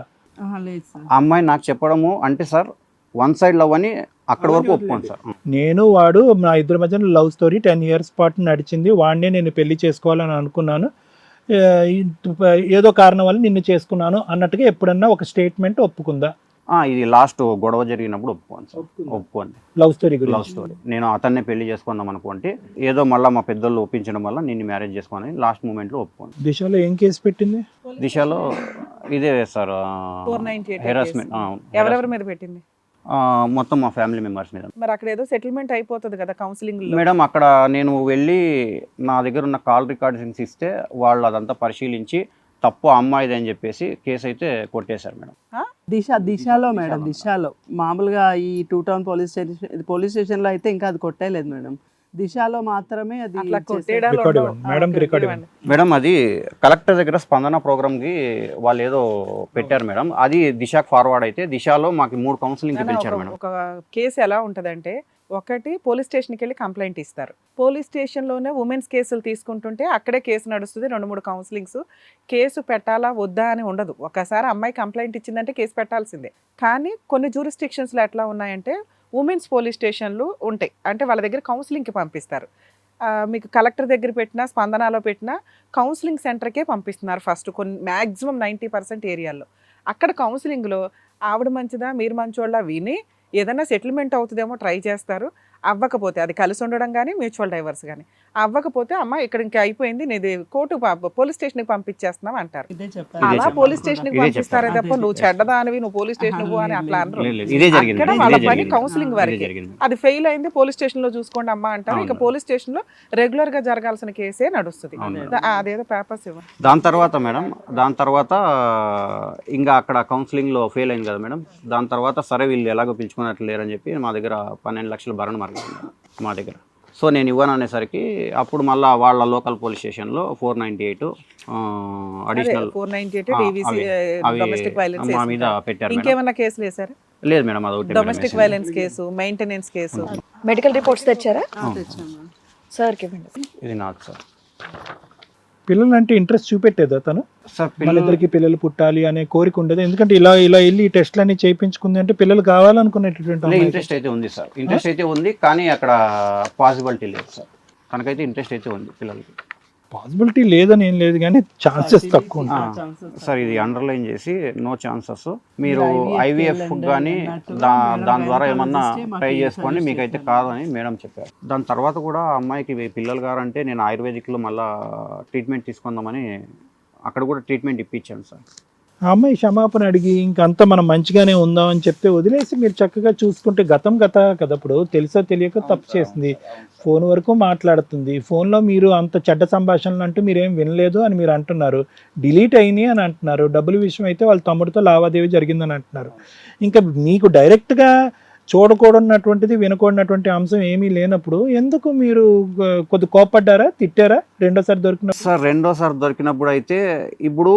లేదు సార్. ఆ అమ్మాయి నాకు చెప్పడము అంటే సార్ వన్ సైడ్ లవ్ అని అక్కడి వరకు ఒప్పుకోండి సార్. నేను వాడు నా ఇద్దరి మధ్యన లవ్ స్టోరీ 10 years పాటు నడిచింది, వాడినే నేను పెళ్లి చేసుకోవాలని అనుకున్నాను, ఏదో కారణం వల్ల నిన్ను చేసుకున్నాను అన్నట్టుగా ఎప్పుడన్నా ఒక స్టేట్మెంట్ ఒప్పుకుందా? ఇది లాస్ట్ గొడవ జరిగినప్పుడు ఒప్పుకోండి సార్, ఒప్పుకోండి. లవ్ స్టోరీ లవ్ గురించి స్టోరీ నేను అతన్నే పెళ్లి చేసుకుందాం అనుకుంటే ఏదో మళ్ళీ మా పెద్దోళ్ళు ఒప్పించడం వల్ల నిన్ను మ్యారేజ్ చేసుకోవాలని లాస్ట్ మూమెంట్లో ఒప్పుకోండి. దిశలో ఏం కేసు పెట్టింది? దిశలో ఇదే సార్ 498 హెరాస్మెంట్. ఎవరెవరి మీద పెట్టింది? మొత్తం మా ఫ్యామిలీ మెంబర్స్ మీద. మరి అక్కడ ఏదో సెటిల్మెంట్ అయిపోతుంది కదా కౌన్సిలింగ్ లో. మేడం అక్కడ నేను వెళ్ళి నా దగ్గర ఉన్న కాల్ రికార్డ్స్ ఇస్తే వాళ్ళు అదంతా పరిశీలించి తప్పు అమ్మాయిది అని చెప్పేసి కేసు అయితే కొట్టేశారు మేడం. దిశలో మేడం, దిశలో మామూలుగా ఈ 2 Town పోలీస్ స్టేషన్లో అయితే ఇంకా అది కొట్టేయలేదు మేడం, దిశలో మాత్రమే అది అట్లా చేశారు. కొట్టేయడాలు రికార్డ్ ఉండవు. ఇవ్వండి మేడంకి, రికార్డ్ ఇవ్వండి. మేడం అది కలెక్టర్ దగ్గర స్పందన ప్రోగ్రామ్కి వాళ్ళు ఏదో పెట్టారు మేడం, అది దిశకు ఫార్వర్డ్ అయితే దిశలో మాకు 3 కౌన్సిలింగ్కి పిలిచారు మేడం. ఒక కేసు ఎలా ఉంటదంటే ఒకటి పోలీస్ స్టేషన్కి వెళ్ళి కంప్లైంట్ ఇస్తారు. పోలీస్ స్టేషన్లోనే ఉమెన్స్ కేసులు తీసుకుంటుంటే అక్కడే కేసు నడుస్తుంది, 2-3 కౌన్సిలింగ్స్. కేసు పెట్టాలా వద్దా అని ఉండదు. ఒకసారి అమ్మాయి కంప్లైంట్ ఇచ్చిందంటే కేసు పెట్టాల్సిందే. కానీ కొన్ని జ్యూరిస్డిక్షన్స్లో ఎట్లా ఉన్నాయంటే ఉమెన్స్ పోలీస్ స్టేషన్లు ఉంటాయి, అంటే వాళ్ళ దగ్గర కౌన్సిలింగ్కి పంపిస్తారు. మీకు కలెక్టర్ దగ్గర పెట్టినా, స్పందనలో పెట్టినా కౌన్సిలింగ్ సెంటర్కే పంపిస్తున్నారు ఫస్ట్, కొన్ని మ్యాక్సిమం 90% ఏరియాల్లో. అక్కడ కౌన్సిలింగ్లో ఆవిడ మంచిదా మీరు మంచోళ్ళ విని ఏదైనా సెటిల్మెంట్ అవుతుందేమో ట్రై చేస్తారు. అవ్వకపోతే అది కలిసి ఉండడం కానీ మ్యూచువల్ డైవర్స్ కానీ అవ్వకపోతే అమ్మ ఇక్కడ ఇంకా అయిపోయింది, నీది కోర్టు పోలీస్ స్టేషన్కి పంపించేస్తున్నాం అంటారు. ఇదే చెప్పారు. అలా చెప్పారు. పోలీస్ స్టేషన్కి ఇదే పంపిస్తారే చెప్పారు. తప్ప నువ్వు చెడ్డదానివి నువ్వు పోలీస్ స్టేషన్ పో అని అట్లా అనరు. ఇదే జరిగింది. అక్కడ ఇదే వాళ్ళ పని జరిగింది. కౌన్సిలింగ్ ఇదే వరకే. జరిగింది. అది ఫెయిల్ అయింది పోలీస్ స్టేషన్ లో చూసుకోండి అమ్మా అంటారు. ఇక అవును. పోలీస్ స్టేషన్ లో రెగ్యులర్ గా జరగాల్సిన కేసే నడుస్తుంది. అవును. అదేదో పేపర్స్ ఇవ్వండి. దాని తర్వాత ఇంకా అక్కడ కౌన్సిలింగ్లో ఫెయిల్ అయింది కదా మేడం. దాని తర్వాత సరే వీళ్ళు ఎలాగో పిలుచుకున్నట్లు లేరని చెప్పి మా దగ్గర 12 లక్షల భరణ మార్గం మా దగ్గర. సో నేను ఇవ్వను అనేసరికి అప్పుడు మళ్ళీ వాళ్ళ లోకల్ పోలీస్ స్టేషన్లో 498 అడిషనల్ 498 DVC డొమెస్టిక్ వైలెన్స్ మా మీద పెట్టారు మేడం. ఇంకేమన్నా కేసులు వేసారా? లేదు మేడం, అది domestic violence case, maintenance case. Medical reports తెచ్చారా? తెచ్చాము. సార్కి ఇవ్వండి. ఇది నాకు సార్. పిల్లలంటే ఇంట్రెస్ట్ చూపెట్టేదా తను? సార్ వాళ్ళిద్దరికి పిల్లలు పుట్టాలి అనే కోరిక ఉండదు, ఎందుకంటే ఇలా వెళ్ళి ఈ టెస్ట్లన్నీ చేయించుకుంది అంటే పిల్లలు కావాలనుకునేటటువంటి అమ్మాయి. ఇంట్రెస్ట్ అయితే ఉంది సార్, ఇంట్రెస్ట్ అయితే ఉంది, కానీ అక్కడ పాసిబిలిటీ లేదు సార్. తనకైతే ఇంట్రెస్ట్ అయితే ఉంది పిల్లలకి. పాసిబిలిటీ లేదని ఏం లేదు కానీ ఛాన్సెస్ తక్కువ ఉంటాయి. సార్ ఇది అండర్లైన్ చేసి నో ఛాన్సెస్, మీరు మీరు ఐవీఎఫ్ వెళ్ళండి కానీ అన్నట్టు దాని ద్వారా మేడం ఏమన్నా కలిస్తే మాకు ట్రై ఈ చేసుకోండి, సజెస్ట్ మీకైతే చేశారు. కాదని మేడం చెప్పారు. దాని తర్వాత కూడా ఆ అమ్మాయికి పిల్లలు గారంటే నేను ఆయుర్వేదిక్లో మళ్ళీ ట్రీట్మెంట్ తీసుకుందామని అక్కడ కూడా ట్రీట్మెంట్ ఇప్పించాను సార్. ఆ అమ్మాయి క్షమాపణ అడిగి ఇంకంతా మనం మంచిగానే ఉందామని చెప్తే వదిలేసి మీరు చక్కగా చూసుకుంటే గతం కదా. ఇప్పుడు తెలుసో తెలియక తప్పు చేసింది, ఫోన్ వరకు మాట్లాడుతుంది, ఫోన్లో మీరు అంత చెడ్డ సంభాషణలు అంటూ మీరేం వినలేదు అని మీరు అంటున్నారు, డిలీట్ అయినాయి అని అంటున్నారు, డబ్బుల విషయం అయితే వాళ్ళ తమ్ముడితో లావాదేవీ జరిగిందని అంటున్నారు. ఇంకా మీకు డైరెక్ట్గా చూడకూడనటువంటిది వినకూడనటువంటి అంశం ఏమీ లేనప్పుడు ఎందుకు మీరు కొద్ది కోప్పడ్డారా, తిట్టారా రెండోసారి దొరికిన? సార్ రెండోసారి దొరికినప్పుడు అయితే ఇప్పుడు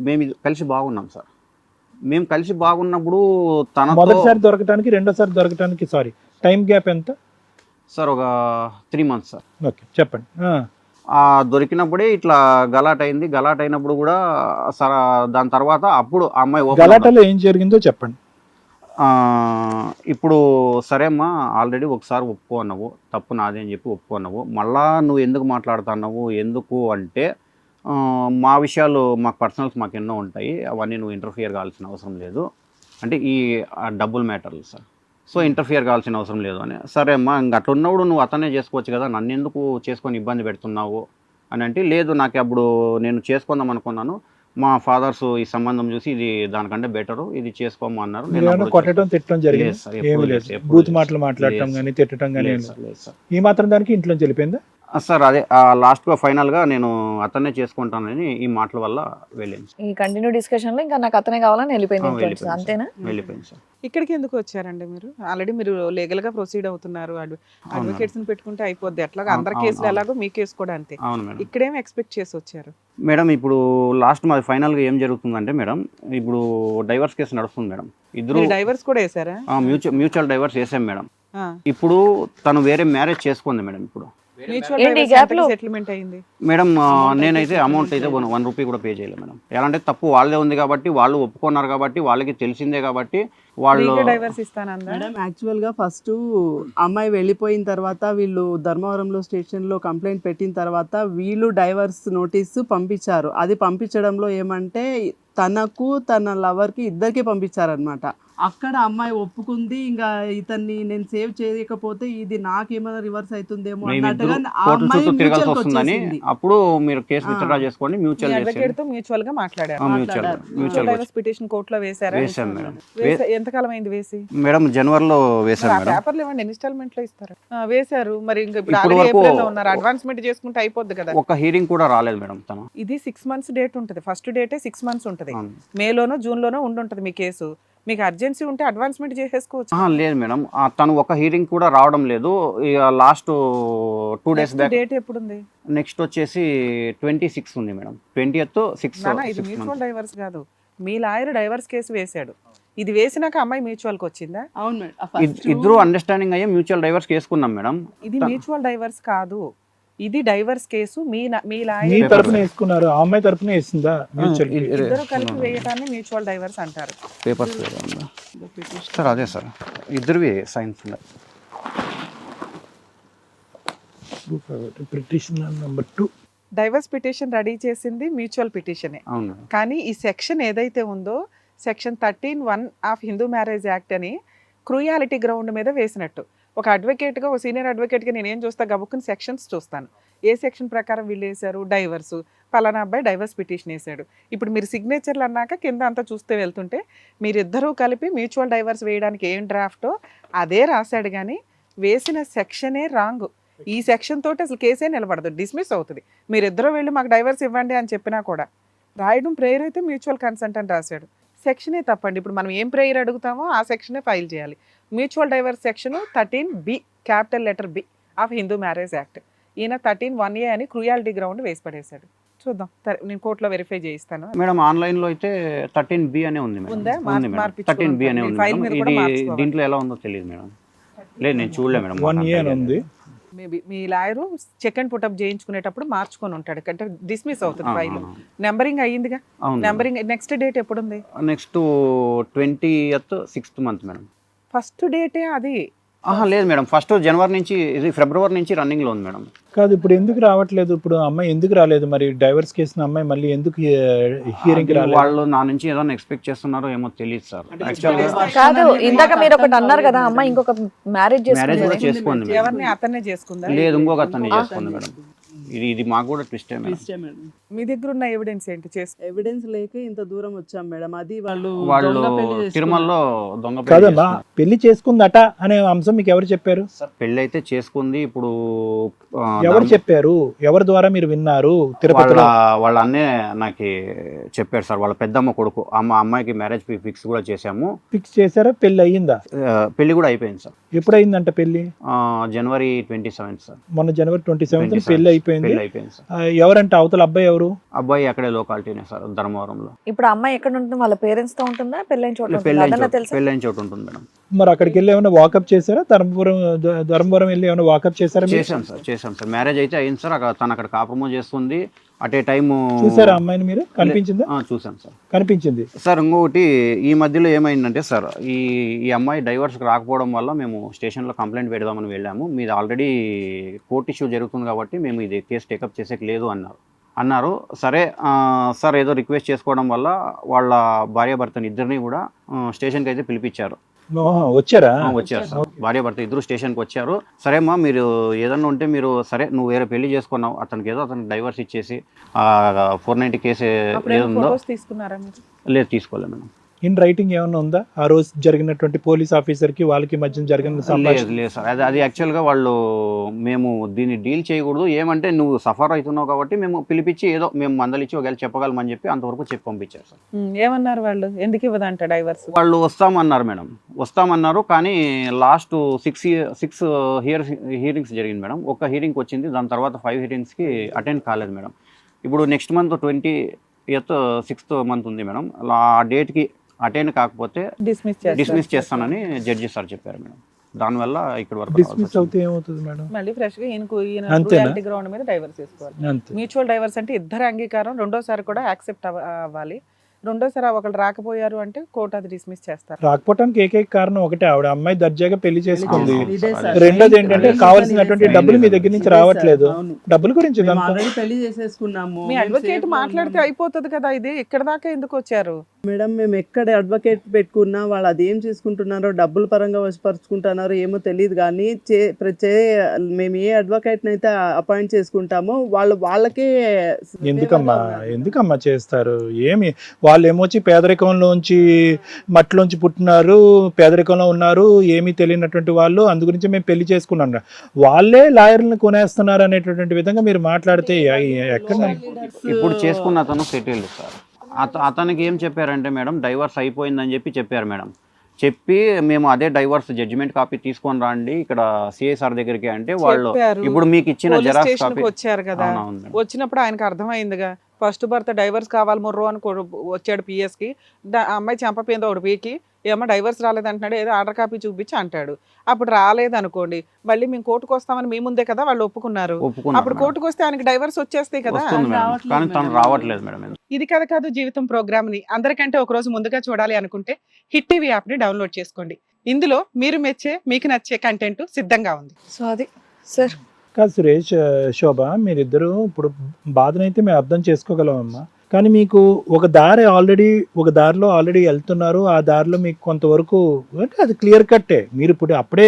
మేము కలిసి బాగున్నాం సార్. మేము కలిసి బాగున్నప్పుడు తన మొదటిసారి దొరకటానికి రెండోసారి దొరకటానికి టైం గ్యాప్ ఎంత సార్? ఒక 3 months సార్. ఓకే చెప్పండి. దొరికినప్పుడే ఇట్లా గలాట్ అయింది. గలాట్ అయినప్పుడు కూడా సార్ దాని తర్వాత అప్పుడు ఆ అమ్మాయి open గలాటలో ఏం జరిగిందో చెప్పండి. ఇప్పుడు సరే అమ్మా, ఆల్రెడీ ఒకసారి ఒప్పుకో అన్నావు, తప్పు నాది అని చెప్పి ఒప్పుకో అన్నావు, మళ్ళా నువ్వు ఎందుకు మాట్లాడుతున్నావు, ఎందుకు అంటే మా విషయాలు మాకు పర్సనల్స్ మాకు ఎన్నో ఉంటాయి, అవన్నీ నువ్వు ఇంటర్ఫియర్ కావాల్సిన అవసరం లేదు అంటే ఈ డబ్బుల్ మ్యాటర్లు సార్. సో ఇంటర్ఫియర్ కావాల్సిన అవసరం లేదు అని. సరే అమ్మా, ఇంక అట్లా ఉన్నప్పుడు నువ్వు అతనే చేసుకోవచ్చు కదా, నన్ను ఎందుకు చేసుకొని ఇబ్బంది పెడుతున్నావు అని అంటే, లేదు నాకు అప్పుడు నేను చేసుకుందాం అనుకున్నాను, మా ఫాదర్స్ ఈ సంబంధం చూసి ఇది దానికంటే బెటరు, ఇది చేసుకోమా అన్నారు. కొట్టడం తిట్టడం జరిగింది? ఏమి లేదు, బూత్ మాటలు మాట్లాడటం కానీ తిట్టడం కానీ ఈ మాత్రం దానికి ఇంట్లో వెళ్ళిపోయిందా సార్? అదే లాస్ట్గా ఫైనల్గా నేను అతనే చేసుకుంటానని ఈ మాటల వల్ల వెళ్ళాను. ఈ కంటిన్యూ డిస్కషన్ లో ఇంకా నాకు అతనే కావాలని వెళ్ళిపోయింది, అంతేనా? వెళ్ళిపోయింది సార్. ఇక్కడికి ఎందుకు వచ్చారండి మీరు? ఆల్రెడీ మీరు లీగల్ గా ప్రొసీడ్ అవుతున్నారు, అడ్వకేట్స్ ని పెట్టుకుంటే అయిపోద్ది. అట్లాగా అందరి కేసులు ఎలాగో మీ కేసు కూడా అంతే. అవును మేడం. ఇక్కడేం ఎక్స్పెక్ట్ చేసి వచ్చారు మేడం? ఇప్పుడు లాస్ట్ మాది ఫైనల్గా ఏం జరుగుతుందంటే మేడం, ఇప్పుడు డైవర్స్ కేసు నడుస్తుంది మేడం. ఇద్దరు డైవర్స్ కూడా వేసారా? మ్యూచువల్ డైవర్స్ వేసాం మేడం. ఇప్పుడు తను వేరే మ్యారేజ్ చేసుకుంది మేడం. ఇప్పుడు సెటిల్మెంట్ అయింది మేడం. నేనైతే అమౌంట్ అయితే 1 రూపీ కూడా పే చేయలేదు మేడం. ఎలా అంటే తప్పు వాళ్ళదే ఉంది కాబట్టి, వాళ్ళు ఒప్పుకున్నారు కాబట్టి, వాళ్ళకి తెలిసిందే కాబట్టి వాళ్ళు డైవర్స్ ఇస్తానందా. మేడం యాక్చువల్గా ఫస్ట్ అమ్మాయి వెళ్ళిపోయిన తర్వాత వీళ్ళు ధర్మవరంలో స్టేషన్లో కంప్లైంట్ పెట్టిన తర్వాత వీళ్ళు డైవర్స్ నోటీసు పంపించారు. అది పంపించడంలో ఏమంటే తనకు తన లవర్కి ఇద్దరికి పంపించారనమాట. అక్కడ అమ్మాయి ఒప్పుకుంది, ఇంకా ఇతన్ని నేను సేవ్ చేయకపోతే ఇది నాకేమైనా రివర్స్ అవుతుందేమో అన్నట్టుగా ఆ అమ్మాయి తిరగాల్సి వస్తుందని అప్పుడు మీరు కేసు విత్డ్రా చేసుకోండి, మ్యూచువల్ గా మాట్లాడారు. డైవర్స్ పిటిషన్ కోర్టులో వేసారా? వేసాం మేడం. ఎంతకాలం అయింది వేసి? మేడం జనవరిలో వేసాం మేడం. పేపర్లు ఇవ్వండి, ఇన్స్టాల్మెంట్ లో ఇస్తారు. వేసారు మరి, ఇంకా అడ్వాన్స్మెంట్ చేసుకుంటే అయిపోద్ది కదా. ఒక హీరింగ్ కూడా రాలేదు మేడం తను. ఇది 6 months డేట్ ఉంటుంది, ఫస్ట్ డేటే 6 months ఉంటుంది. మేలోనో జూన్ లోనో ఉండుంటది మీ కేసు. మీకు అర్జెన్సీ ఉంటే అడ్వాన్స్మెంట్ చేసేసుకోవచ్చు. లేదు మేడం, తను ఒక హీరింగ్ కూడా రావడం లేదు. ఇక లాస్ట్ 2 days బ్యాక్ డేట్ ఎప్పుడు ఉంది? నెక్స్ట్ వచ్చేసి 26 ఉంది మేడం. 20th 6. ఇది మ్యూచువల్ డైవర్స్ కాదు, మీ లాయర్ డైవర్స్ కేసు వేశాడు, ఇది వేసినాక అమ్మాయి మ్యూచువల్కి వచ్చిందా? అవును మేడం. ఇద్దరు అండర్స్టాండింగ్ అయ్యే మ్యూచువల్ డైవర్స్ వేసుకున్నాం మేడం. ఇది మ్యూచువల్ డైవర్స్ కాదు, ఇది డైవర్స్ కేసు. మీ మీ లాయర్ తరపున వేసుకున్నారు, ఆ అమ్మాయి తరపున వేసిందా మ్యూచువల్? ఇద్దరు కలిపి వేయటాన్ని మ్యూచువల్ డైవర్స్ అంటారు. పేపర్స్ సార్ అదే సార్ ఇద్దరివి signs petition number 2. Divorce petition ready చేసింది మ్యూచువల్ పిటిషనే, అవును. కానీ ఈ సెక్షన్ ఏదైతే ఉందో section 13(1) of Hindu marriage act అని క్రూయాలిటీ గ్రౌండ్ మీద వేసినట్టు. ఒక అడ్వకేట్గా, ఒక సీనియర్ అడ్వకేట్గా నేను ఏం చూస్తా, గబుక్కుని సెక్షన్స్ చూస్తాను. ఏ సెక్షన్ ప్రకారం వీళ్ళు వేశారు డైవర్సు, పలానా అబ్బాయి డైవర్స్ పిటిషన్ వేశాడు. ఇప్పుడు మీరు సిగ్నేచర్లు అన్నాక కింద అంతా చూస్తే వెళ్తుంటే మీరిద్దరూ కలిపి మ్యూచువల్ డైవర్స్ వేయడానికి ఏం డ్రాఫ్టో అదే రాశాడు, కానీ వేసిన సెక్షనే రాంగ్. ఈ సెక్షన్ తోటి అసలు కేసే నిలబడదు, డిస్మిస్ అవుతుంది. మీరిద్దరూ వెళ్ళి మాకు డైవర్స్ ఇవ్వండి అని చెప్పినా కూడా. రాయడం ప్రేయర్ అయితే మ్యూచువల్ కన్సెంట్ అని రాశాడు, సెక్షనే తప్పండి. ఇప్పుడు మనం ఏం ప్రేయర్ అడుగుతామో ఆ సెక్షనే ఫైల్ చేయాలి. Mutual divorce section 13(B) capital letter B of Hindu marriage act. ఈయన 13(1A) అని క్రూయాలిటీ గ్రౌండ్ వేసి పడేశాడు. చూద్దాం, నేను కోర్టులో వెరిఫై చేయిస్తాను. మేడం ఆన్లైన్ లో అయితే 13B అనే ఉంది మేడం. ఉందా? ఉంది మేడం, 13B అనే ఉంది ఫైల్ మేడం. మీద కూడా ఇది మార్చుకోవాలి. దీంట్లో ఎలా ఉందో తెలియదు మేడం. లేదు నేను చూడలే మేడం. 1A అని ఉంది. మేబీ మీ లాయరు చెక్ అండ్ పుటప్ చేయించుకునేటప్పుడు మార్చుకొని ఉంటాడు, అంటే డిస్మిస్ అవుతుంది ఫైల్. నెంబరింగ్ అయ్యిందిగా, అవును. నెంబరింగ్ నెక్స్ట్ డేట్ ఎప్పుడు ఉంది? Next 20th 6th month madam. First డేటే అది. లేదు మేడం, ఫస్ట్ జనవరి నుంచి, ఇది ఫిబ్రవరి నుంచి రన్నింగ్ లో ఉంది మేడం. కాదు, ఇప్పుడు ఎందుకు రావట్లేదు? ఇప్పుడు అమ్మాయి ఎందుకు రాలేదు మరి? డైవర్స్ కేసు అమ్మాయి మళ్ళీ ఎందుకు హియరింగ్ రాలేదు? వాళ్ళు నా నుంచి ఏదైనా ఎక్స్పెక్ట్ చేస్తున్నారో ఏమో తెలియదు సార్. యాక్చువల్గా కాదు, ఇందాక మీరు ఒకటి అన్నారు కదా, అమ్మాయి ఇంకొక మ్యారేజ్ మ్యారేజ్ కూడా చేసుకుంది. చేసుకోండి మేడం. ఎవరిని అతన్నే చేసుకుందా? లేదు, ఇంకొక అతన్ని చేసుకోండి మేడం. ఇది మాకు కూడా ట్విస్టే మేడం. మీ దగ్గర ఉన్న ఎవిడెన్స్ ఏంటి? ఎవిడెన్స్ లేక ఇంత దూరం వచ్చాం మేడం. అది వాళ్ళు వాళ్ళు దొంగ పెళ్లి చేసుకున్నారు. తిరుమలలో దొంగ పెళ్లి కాదమ్మా, చేసుకున్నారు. పెళ్లి చేసుకుందట అనే అంశం మీకు ఎవరు చెప్పారు? పెళ్లి అయితే చేసుకుంది. ఇప్పుడు ఎవరు చెప్పారు? ఎవరి ద్వారా మీరు విన్నారు? తిరుపతిలో వాళ్ళ అన్నే నాకు చెప్పాడు సార్. వాళ్ళ పెద్దమ్మ కొడుకు. అమ్మాయికి మ్యారేజ్ ఫిక్స్ కూడా చేశాము. ఫిక్స్ చేశారా? పెళ్లి అయ్యిందా? పెళ్లి కూడా అయిపోయింది సార్. ఎప్పుడు అయిందంట పెళ్లి? జనవరి 27 సార్. మొన్న జనవరి 27 పెళ్లి అయిపోయింది. పెళ్లి అయిపోయింది సార్. ఎవరంటే అవతల అబ్బాయి ఎవరు? అబ్బాయి అక్కడే లోకాలిటీనే సార్, ధర్మవరంలో. ఇప్పుడు అమ్మాయి ఎక్కడ ఉంటుంది? వాళ్ళ పేరెంట్స్ తో ఉంటుందా? పెళ్ళైన చోట ఉంటుందా? అదన్నా తెలుసా? పెళ్ళైన చోటు ఉంటుంది మేడం. మరి అక్కడికి వెళ్ళి ఏమైనా వాకప్ చేశారా? ధర్మవరం వెళ్ళి ఏమైనా వాకప్ చేశారా? చేశాం సార్. మ్యారేజ్ అయితే అయింది సార్. తను అక్కడ కాపురమో చేస్తుంది. అటే టైము చూసారా అమ్మాయిని మీరు? కనిపించిందా? చూసాం సార్. కనిపించింది సార్. ఇంకొకటి ఈ మధ్యలో ఏమైందంటే సార్, ఈ అమ్మాయి డైవర్స్కి రాకపోవడం వల్ల మేము స్టేషన్లో కంప్లైంట్ పెడదామని వెళ్ళాము. మీది ఆల్రెడీ కోర్టు ఇష్యూ జరుగుతుంది కాబట్టి మేము ఇది కేసు టేకప్ చేసేకి లేదు అన్నారు. సరే సార్, ఏదో రిక్వెస్ట్ చేసుకోవడం వల్ల వాళ్ళ భార్యాభర్తని ఇద్దరిని కూడా స్టేషన్కి అయితే పిలిపించారు. వచ్చారా? వచ్చారు సార్. భార్యాభర్త ఇద్దరు స్టేషన్కి వచ్చారు. సరే అమ్మా, మీరు ఏదన్నా ఉంటే మీరు, సరే నువ్వు వేరే పెళ్లి చేసుకున్నావు, అతనికి డైవర్స్ ఇచ్చేసి 490 కేసు ఏదుందో. ఫోటోస్ తీసుకున్నారా మీరు? లేదు, తీసుకోలేదు మేడం. ఇన్ రైటింగ్ ఏమైనా ఉందా? ఆ రోజు జరిగినటువంటి పోలీస్ ఆఫీసర్ కి వాళ్ళకి మధ్య జరిగిన సంభాషణ? లేదు సార్. అది యాక్చువల్గా వాళ్ళు, మేము దీన్ని డీల్ చేయకూడదు, ఏమంటే నువ్వు సఫర్ అవుతున్నావు కాబట్టి మేము పిలిపించి ఏదో మేము మందలిచ్చి ఒకవేళ చెప్పగలమని చెప్పి అంతవరకు చెప్పి పంపించారు సార్. ఏమన్నారు వాళ్ళు? ఎందుకు ఇవ్వదంట డైవర్స్? వాళ్ళు వస్తామన్నారు మేడం, వస్తామన్నారు. కానీ లాస్ట్ 6 హియరింగ్స్ జరిగింది మేడం. ఒక హియరింగ్కి వచ్చింది, దాని తర్వాత 5 హియరింగ్స్కి అటెండ్ కాలేదు మేడం. ఇప్పుడు next month 20th 6th month ఉంది మేడం. ఆ డేట్కి అటెండ్ కాకపోతే డిస్మిస్ చేస్తానని జడ్జి సార్ చెప్పారు మేడం. దానివల్ల ఇక్కడ వరకు డిస్మిస్ అవుతే ఏమవుతుంది మేడం? మళ్ళీ ఫ్రెష్ గా అంతేనా? గ్రౌండ్ మీద డైవర్స్ చేసుకోవాలి. అంతే. మ్యూచువల్ డైవర్స్ అంటే ఇద్దరు అంగీకారం, రెండోసారి కూడా యాక్సెప్ట్ అవ్వాలి. రెండోసారి ఒకళ్ళు రాకపోయారు అంటే కోర్టు అది డిస్మిస్ చేస్తారు. రాకపోవడానికి ఏకైక కారణం ఒకటే, ఆవిడ అమ్మాయి దర్జాగా పెళ్లి చేసుకుంది. ఇదే సార్. రెండోది ఏంటంటే కావాల్సినటువంటి డబ్బులు మీ దగ్గర నుంచి రావట్లేదు. అవును. డబ్బుల గురించి మేము ఇదంతా. ఆల్రెడీ పెళ్లి చేసేసుకున్నాము. మీ అడ్వకేట్ మాట్లాడితే అయిపోతుంది కదా, ఇది ఇక్కడ దాకా ఎందుకు వచ్చారు? మేడం, మేము ఎక్కడ అడ్వకేట్ పెట్టుకున్నా వాళ్ళు అదేం చేసుకుంటున్నారో, డబ్బుల పరంగా వశపరుచుకుంటున్నారో ఏమో తెలియదు, కానీ మేము ఏ అడ్వకేట్ అయితే అపాయింట్ చేసుకుంటామో వాళ్ళకే. ఎందుకమ్మా చేస్తారు? ఏమి వాళ్ళు ఏమొచ్చి పేదరికంలోంచి మట్టిలోంచి పుట్టినారు, పేదరికంలో ఉన్నారు, ఏమీ తెలియనటువంటి వాళ్ళు, అందు గురించి మేము పెళ్లి చేసుకున్నాం. వాళ్ళే లాయర్లను కొనేస్తున్నారు అనేటటువంటి విధంగా మీరు మాట్లాడితే ఎక్కడ? ఇప్పుడు చేసుకున్న అతను సెటిల్డ్ సార్. అతనికి ఏం చెప్పారంటే మేడం, డైవర్స్ అయిపోయిందని చెప్పారు మేడం. చెప్పి మేము అదే డైవర్స్ జడ్జిమెంట్ కాపీ తీసుకొని రండి ఇక్కడ సిఐసార్ దగ్గరికి అంటే వాళ్ళు చెప్పారు. ఇప్పుడు మీకు ఇచ్చిన పోలీస్ జెరాక్స్ స్టేషన్కి కాపీ వచ్చారు కదా, అవునవును మేడం. వచ్చినప్పుడు ఆయనకు అర్థమైందిగా ఫస్ట్ భర్త డైవర్స్ కావాలి మొర్రో అని వచ్చాడు పిఎస్కి, అమ్మాయి చంపపోయింది ఒకటి పీకి, ఏమో డైవర్స్ రాలేదంటున్నాడు, ఏదో ఆర్డర్ కాపీ చూపించి అంటాడు. అప్పుడు రాలేదు అనుకోండి, మళ్ళీ మేము కోర్టుకు వస్తామని మీ ముందే కదా వాళ్ళు ఒప్పుకున్నారు, అప్పుడు కోర్టుకు వస్తే ఆయనకి డైవర్స్ వచ్చేస్తాయి కదా. వస్తుంది మేడం, కానీ తను రావట్లేదు మేడం. ఇది కథ కాదు జీవితం ప్రోగ్రామ్ ని అందరికంటే ఒక రోజు ముందుగా చూడాలి అనుకుంటే హిట్ టీవీ యాప్ ని డౌన్లోడ్ చేసుకోండి. ఇందులో మీరు మెచ్చే మీకు నచ్చే కంటెంట్ సిద్ధంగా ఉంది. సో అది సార్. కాదు సురేష్, శోభ, మీరిద్దరూ ఇప్పుడు బాధనైతే మేము అర్థం చేసుకోగలమమ్మా, కానీ మీకు ఒక దారిలో ఆల్రెడీ వెళ్తున్నారు. ఆ దారిలో మీకు కొంతవరకు అంటే అది క్లియర్ కట్టే. మీరు ఇప్పుడు అప్పుడే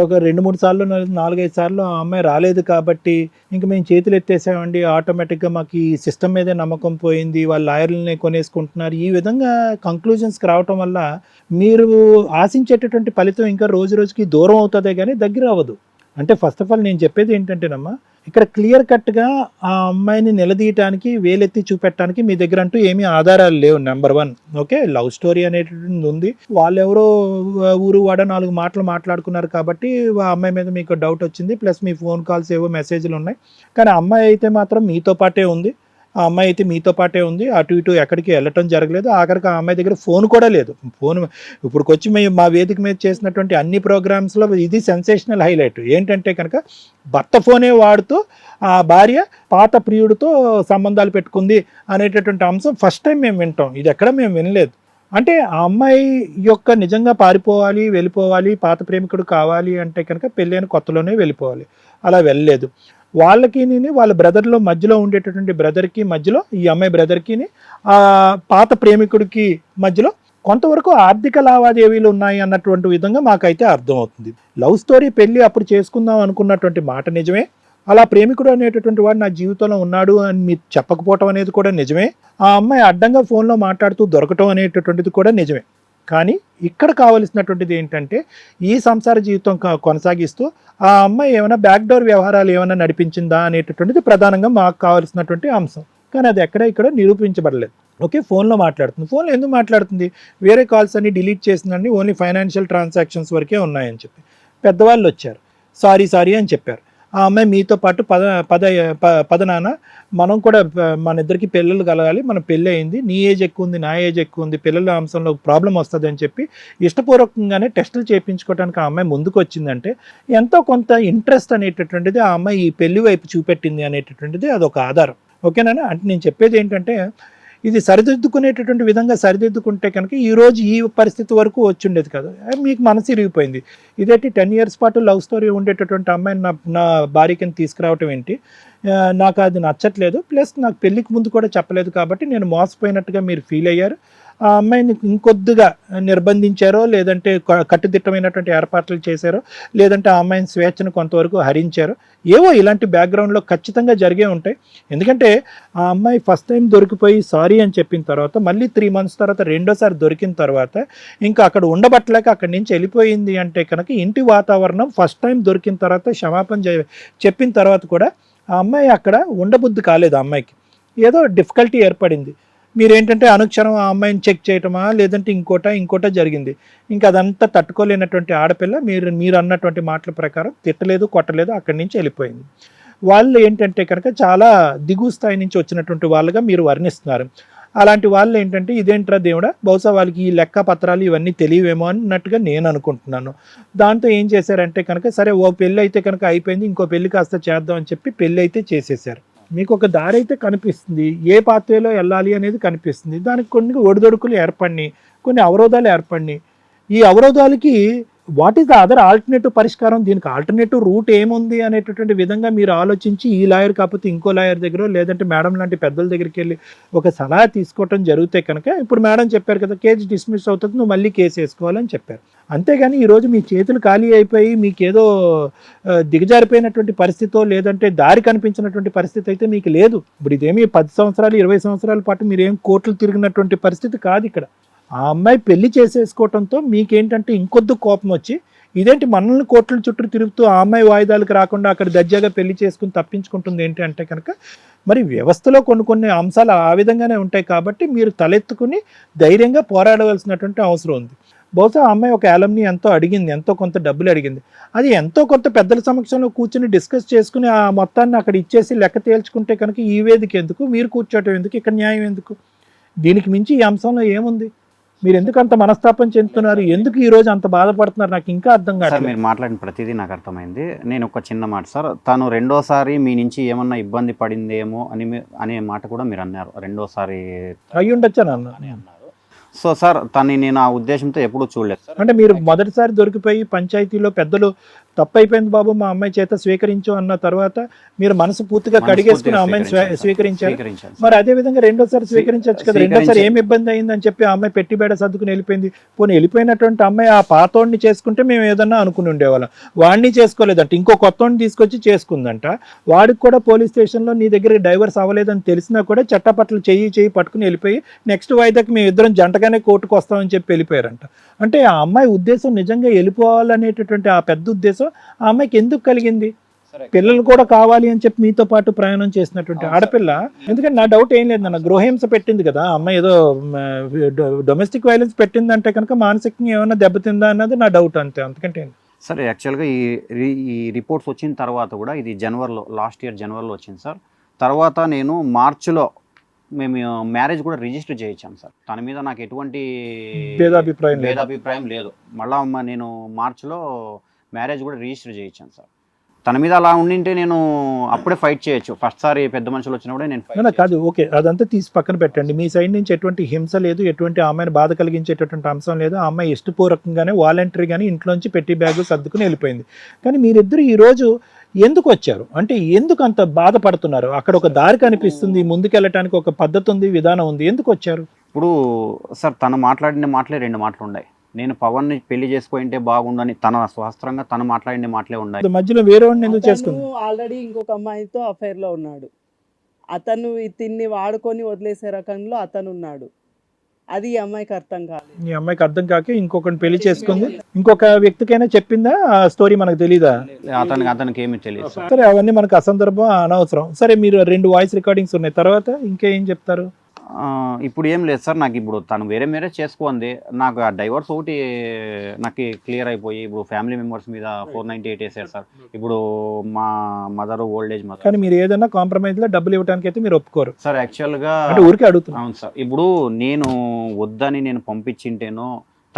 ఒక 2-3 సార్లు 4-5 సార్లు ఆ అమ్మాయి రాలేదు కాబట్టి ఇంక మేము చేతులు ఎత్తేసామండి, ఆటోమేటిక్గా మాకు ఈ సిస్టమ్ మీదే నమ్మకం పోయింది, వాళ్ళ లాయర్లని కొనేసుకుంటున్నారు, ఈ విధంగా కంక్లూజన్స్కి రావటం వల్ల మీరు ఆశించేటటువంటి ఫలితం ఇంకా రోజు రోజుకి దూరం అవుతుందే కానీ దగ్గర అవ్వదు. అంటే ఫస్ట్ ఆఫ్ ఆల్ నేను చెప్పేది ఏంటంటేనమ్మా, ఇక్కడ క్లియర్ కట్గా ఆ అమ్మాయిని నిలదీయటానికి, వేలెత్తి చూపెట్టడానికి మీ దగ్గర అంటూ ఏమీ ఆధారాలు లేవు. నెంబర్ 1. ఓకే, లవ్ స్టోరీ అనేటువంటిది ఉంది, వాళ్ళెవరో ఊరు వాడ 4 మాటలు మాట్లాడుకున్నారు కాబట్టి ఆ అమ్మాయి మీద మీకు డౌట్ వచ్చింది, ప్లస్ మీ ఫోన్ కాల్స్ ఏవో మెసేజ్లు ఉన్నాయి. కానీ అమ్మాయి అయితే మాత్రం మీతో పాటే ఉంది, ఆ అమ్మాయి అయితే మీతో పాటే ఉంది, అటు ఇటు ఎక్కడికి వెళ్ళటం జరగలేదు. ఆఖరికి ఆ అమ్మాయి దగ్గర ఫోన్ కూడా లేదు. ఫోన్ ఇప్పుడుకొచ్చి మా వేదిక మీద చేసినటువంటి అన్ని ప్రోగ్రామ్స్లో ఇది సెన్సేషనల్ హైలైట్ ఏంటంటే కనుక భర్త ఫోనే వాడుతూ ఆ భార్య పాత ప్రియుడితో సంబంధాలు పెట్టుకుంది అనేటటువంటి అంశం ఫస్ట్ టైం మేము వింటాం. ఇది ఎక్కడ మేము వినలేదు. అంటే ఆ అమ్మాయి యొక్క నిజంగా పారిపోవాలి, వెళ్ళిపోవాలి, పాత ప్రేమికుడు కావాలి అంటే కనుక పెళ్ళైన కొత్తలోనే వెళ్ళిపోవాలి. అలా వెళ్ళలేదు. వాళ్ళకి వాళ్ళ బ్రదర్లో మధ్యలో ఉండేటటువంటి బ్రదర్కి మధ్యలో, ఈ అమ్మాయి బ్రదర్కి ఆ పాత ప్రేమికుడికి మధ్యలో కొంతవరకు ఆర్థిక లావాదేవీలు ఉన్నాయి అన్నటువంటి విధంగా మాకైతే అర్థమవుతుంది. లవ్ స్టోరీ పెళ్ళి అప్పుడు చేసుకుందాం అనుకున్నటువంటి మాట నిజమే, అలా ప్రేమికుడు అనేటటువంటి వాడు నా జీవితంలో ఉన్నాడు అని మీరు చెప్పకపోవటం అనేది కూడా నిజమే, ఆ అమ్మాయి అడ్డంగా ఫోన్లో మాట్లాడుతూ దొరకటం అనేటటువంటిది కూడా నిజమే. కానీ ఇక్కడ కావలసినటువంటిది ఏంటంటే ఈ సంసార జీవితం కొనసాగిస్తూ ఆ అమ్మాయి ఏమైనా బ్యాక్డోర్ వ్యవహారాలు ఏమైనా నడిపించిందా అనేటటువంటిది ప్రధానంగా మాకు కావాల్సినటువంటి అంశం. కానీ అది ఇక్కడ నిరూపించబడలేదు. ఓకే, ఫోన్లో మాట్లాడుతుంది. ఫోన్లో ఎందుకు మాట్లాడుతుంది? వేరే కాల్స్ అన్ని డిలీట్ చేసిందండి, ఓన్లీ ఫైనాన్షియల్ ట్రాన్సాక్షన్స్ వరకే ఉన్నాయని చెప్పి పెద్దవాళ్ళు వచ్చారు, సారీ అని చెప్పారు. ఆ అమ్మాయి మీతో పాటు పద నాన్న, మనం కూడా మన ఇద్దరికి పిల్లలు కలగాలి, మన పెళ్ళి అయింది, నీ ఏజ్ ఎక్కువ ఉంది, నా ఏజ్ ఎక్కువ ఉంది, పిల్లల అంశంలో ప్రాబ్లం వస్తుంది అని చెప్పి ఇష్టపూర్వకంగానే టెస్టులు చేయించుకోవడానికి ఆ అమ్మాయి ముందుకు వచ్చిందంటే ఎంతో కొంత ఇంట్రెస్ట్ అనేటటువంటిది ఆ అమ్మాయి ఈ పెళ్లి వైపు చూపెట్టింది అనేటటువంటిది అదొక ఆధారం. ఓకేనా? అంటే నేను చెప్పేది ఏంటంటే ఇది సరిదిద్దుకునేటటువంటి విధంగా సరిదిద్దుకుంటే కనుక ఈరోజు ఈ పరిస్థితి వరకు వచ్చి ఉండేది కదా. మీకు మనసు ఇరిగిపోయింది. ఇదేంటి 10 years పాటు లవ్ స్టోరీ ఉండేటటువంటి అమ్మాయిని నా భార్యకి తీసుకురావటం ఏంటి, నాకు అది నచ్చట్లేదు, ప్లస్ నాకు పెళ్ళికి ముందు కూడా చెప్పలేదు కాబట్టి నేను మోసపోయినట్టుగా మీరు ఫీల్ అయ్యారు, ఆ అమ్మాయిని ఇంకొద్దిగా నిర్బంధించారో, లేదంటే కట్టుదిట్టమైనటువంటి ఏర్పాట్లు చేశారో, లేదంటే ఆ అమ్మాయిని స్వేచ్ఛను కొంతవరకు హరించారో, ఏవో ఇలాంటి బ్యాక్గ్రౌండ్లో ఖచ్చితంగా జరిగే ఉంటాయి. ఎందుకంటే ఆ అమ్మాయి ఫస్ట్ టైం దొరికిపోయి సారీ అని చెప్పిన తర్వాత మళ్ళీ 3 months తర్వాత రెండోసారి దొరికిన తర్వాత ఇంకా అక్కడ ఉండబట్టలేక అక్కడి నుంచి వెళ్ళిపోయింది అంటే కనుక ఇంటి వాతావరణం ఫస్ట్ టైం దొరికిన తర్వాత క్షమాపణ చెప్పిన తర్వాత కూడా ఆ అమ్మాయి అక్కడ ఉండబుద్ధి కాలేదు. ఆ అమ్మాయికి ఏదో డిఫికల్టీ ఏర్పడింది. మీరేంటంటే అనుక్షణం ఆ అమ్మాయిని చెక్ చేయటమా, లేదంటే ఇంకోట జరిగింది. ఇంకా అదంతా తట్టుకోలేనటువంటి ఆడపిల్ల మీరు అన్నటువంటి మాటల ప్రకారం తిట్టలేదు, కొట్టలేదు, అక్కడి నుంచి వెళ్ళిపోయింది. వాళ్ళు ఏంటంటే కనుక చాలా దిగువ స్థాయి నుంచి వచ్చినటువంటి వాళ్ళుగా మీరు వర్ణిస్తున్నారు. అలాంటి వాళ్ళు ఏంటంటే ఇదేంట్రా దేవుడా, బహుశా వాళ్ళకి ఈ లెక్క పత్రాలు ఇవన్నీ తెలియవేమో అన్నట్టుగా నేను అనుకుంటున్నాను. దాంతో ఏం చేశారంటే కనుక సరే ఓ పెళ్ళి అయితే కనుక అయిపోయింది, ఇంకో పెళ్ళి కాస్త చేద్దాం అని చెప్పి పెళ్ళి అయితే చేసేసారు. మీకు ఒక దారి అయితే కనిపిస్తుంది, ఏ పాత్వేలో వెళ్ళాలి అనేది కనిపిస్తుంది. దానికి కొన్ని ఒడిదొడుకులు ఏర్పడినాయి, కొన్ని అవరోధాలు ఏర్పడినాయి. ఈ అవరోధాలకి what is the other alternative పరిష్కారం, దీనికి ఆల్టర్నేటివ్ రూట్ ఏముంది అనేటటువంటి విధంగా మీరు ఆలోచించి ఈ లాయర్ కాకపోతే ఇంకో లాయర్ దగ్గర, లేదంటే మేడం లాంటి పెద్దల దగ్గరికి వెళ్ళి ఒక సలహా తీసుకోవటం జరిగితే కనుక ఇప్పుడు మేడం చెప్పారు కదా కేసు డిస్మిస్ అవుతుంది, నువ్వు మళ్ళీ కేసు వేసుకోవాలని చెప్పారు. అంతేగాని ఈరోజు మీ చేతులు ఖాళీ అయిపోయి మీకేదో దిగజారిపోయినటువంటి పరిస్థితో, లేదంటే దారి కనిపించినటువంటి పరిస్థితి అయితే మీకు లేదు. ఇప్పుడు ఇదేమి 10 సంవత్సరాలు 20 సంవత్సరాల పాటు మీరేం కోర్టులు తిరిగినటువంటి పరిస్థితి కాదు. ఇక్కడ ఆ అమ్మాయి పెళ్లి చేసేసుకోవడంతో మీకేంటంటే ఇంకొద్దు కోపం వచ్చి ఇదేంటి మనల్ని కోర్టుల చుట్టూ తిరుగుతూ ఆ అమ్మాయి వాయిదాలకు రాకుండా అక్కడ దర్జాగా పెళ్లి చేసుకుని తప్పించుకుంటుంది ఏంటి అంటే కనుక మరి వ్యవస్థలో కొన్ని అంశాలు ఆ విధంగానే ఉంటాయి. కాబట్టి మీరు తలెత్తుకుని ధైర్యంగా పోరాడవలసినటువంటి అవసరం ఉంది. బహుశా ఆ అమ్మాయి ఒక యాలమ్ని ఎంతో అడిగింది, ఎంతో కొంత డబ్బులు అడిగింది. అది ఎంతో కొంత పెద్దల సమక్షంలో కూర్చుని డిస్కస్ చేసుకుని ఆ మొత్తాన్ని అక్కడ ఇచ్చేసి లెక్క తేల్చుకుంటే కనుక ఈ వేదిక ఎందుకు, మీరు కూర్చోవటం ఎందుకు, ఇక్కడ న్యాయం ఎందుకు? దీనికి మించి ఈ అంశంలో ఏముంది? మీరు ఎందుకు అంత మనస్తాపం చెందుతున్నారు? ఎందుకు ఈ రోజు అంత బాధపడుతున్నారు? నాకు ఇంకా అర్థం సార్ కాదు. మీరు మాట్లాడిన ప్రతిదీ నాకు అర్థమైంది. నేను ఒక చిన్న మాట సార్, తను రెండోసారి మీ నుంచి ఏమన్నా ఇబ్బంది పడిందేమో అనే మాట కూడా మీరు అన్నారు, రెండోసారి అయ్యి ఉండొచ్చా నాన్న? అని అన్నారు. సో సార్ తను నేను ఆ ఉద్దేశంతో ఎప్పుడూ చూడలేదు సార్. అంటే మీరు మొదటిసారి దొరికిపోయి పంచాయతీలో పెద్దలు తప్పైపోయింది బాబు మా అమ్మాయి చేత స్వీకరించు అన్న తర్వాత మీరు మనసు పూర్తిగా కడిగేసుకుని ఆ అమ్మాయిని స్వీకరించారు. స్వీకరించాను సార్. మరి అదే విధంగా రెండోసారి స్వీకరించవచ్చు కదా. రెండోసారి స్వీకరించి- ఏం ఇబ్బంది అయిందని చెప్పి ఆ అమ్మాయి పెట్టి బేడ సర్దుకుని వెళ్ళిపోయింది. పోనీ వెళ్ళిపోయినటువంటి అమ్మాయి ఆ పాతోడిని చేసుకుంటే మేము ఏదన్నా అనుకుని ఉండేవాళ్ళం. వాడిని చేసుకోలేదంట, ఇంకో కొత్తోడిని తీసుకొచ్చి చేసుకుందంట. వాడికి కూడా పోలీస్ స్టేషన్లో నీ దగ్గర డైవర్స్ అవ్వలేదని తెలిసినా కూడా చట్టపట్ల చెయ్యి పట్టుకుని వెళ్ళిపోయి నెక్స్ట్ వాయిదాకి మేము ఇద్దరం జంటగానే కోర్టుకు వస్తామని చెప్పి వెళ్ళిపోయారంట. అంటే ఆ అమ్మాయి ఉద్దేశం నిజంగా వెళ్ళిపోవాలనేటటువంటి ఆ పెద్ద ఉద్దేశం ఆ అమ్మాయికి ఎందుకు కలిగింది? పిల్లలు కూడా కావాలి అని చెప్పి మీతో పాటు ప్రయాణం చేసినటువంటి ఆడపిల్ల. ఎందుకంటే నా డౌట్ ఏం లేదు, నన్ను గృహహింస పెట్టింది కదా అమ్మాయి, ఏదో డొమెస్టిక్ వైలెన్స్ పెట్టిందంటే కనుక మానసికంగా ఏమైనా దెబ్బతిందా అన్నది నా డౌట్, అంతే, అంతకంటే. సార్ యాక్చువల్గా ఈ రిపోర్ట్స్ వచ్చిన తర్వాత కూడా ఇది జనవరిలో, లాస్ట్ ఇయర్ జనవరిలో వచ్చింది సార్. తర్వాత నేను మార్చిలో మేము మ్యారేజ్ కూడా రిజిస్టర్ చేయించాం సార్. తన మీద నాకు ఎటువంటి భేదాభిప్రాయం లేదు. మళ్ళా నేను మార్చిలో మ్యారేజ్ కూడా రిజిస్టర్ చేయించాను సార్. తన మీద అలా ఉండింటే నేను అప్పుడే ఫైట్ చేయొచ్చు. ఫస్ట్ సారి పెద్ద మనుషులు వచ్చినప్పుడే నేను fight కాదు, ఓకే, అదంతా తీసి పక్కన పెట్టండి. మీ సైడ్ నుంచి ఎటువంటి హింస లేదు, ఎటువంటి ఆమెను బాధ కలిగించేటటువంటి అంశం లేదు. ఆ అమ్మాయి ఇష్టపూర్వకంగానే వాలంటరీగానే ఇంట్లోంచి పెట్టి బ్యాగు సర్దుకుని వెళ్ళిపోయింది. కానీ మీరిద్దరు ఈ రోజు ఎందుకు వచ్చారు? అంటే ఎందుకు అంత బాధపడుతున్నారు? అక్కడ ఒక దారి కనిపిస్తుంది, ముందుకెళ్ళటానికి ఒక పద్ధతి ఉంది, విధానం ఉంది, ఎందుకు వచ్చారు? ఇప్పుడు సార్ తను మాట్లాడిన మాటలే రెండు మాటలు ఉన్నాయి. నేను పవన్ని పెళ్లి చేసుకుంటే బాగుండని తన స్వహస్త్రంగా తను మాట్లాడిన మాటలే ఉన్నాయి. మధ్యలో వేరే వాడిని ఎందుకు చేసుకుంది? ఆల్రెడీ ఇంకొక అమ్మాయితో అఫైర్ లో ఉన్నాడు. అతను తిన్ని వాడుకొని వదిలేసే రకంలో అతను ఉన్నాడు. అది ఈ అమ్మాయికి అర్థం కాలేదు. ఈ అమ్మాయికి అర్థం కాక ఇంకొకరిని పెళ్లి చేసుకుంది. ఇంకొక వ్యక్తికైనా చెప్పిందా ఆ స్టోరీ? మనకు తెలీదా? అతనికి ఏమీ తెలియదు సార్. సరే, అవన్నీ మనకు అసందర్భం, అనవసరం. సరే, మీరు 2 వాయిస్ రికార్డింగ్స్ ఉన్నాయి, తర్వాత ఇంకేం చెప్తారు? ఇప్పుడు ఏం లేదు సార్. నాకు ఇప్పుడు తను వేరే మ్యారేజ్ చేసుకోండి, నాకు ఆ డైవర్స్ ఒకటి నాకు క్లియర్ అయిపోయి ఇప్పుడు ఫ్యామిలీ మెంబర్స్ మీద 498 వేసారు సార్. ఇప్పుడు మా మదర్ ఓల్డ్ ఏజ్ మదర్. కానీ మీరు ఏదైనా కాంప్రమైజ్ లో డబ్బులు ఇవ్వడానికి అయితే మీరు ఒప్పుకోరు సార్ యాక్చువల్గా అంటే ఊరికే అడుగుతున్నా. అవును సార్. ఇప్పుడు నేను వద్దని నేను పంపించింటేనో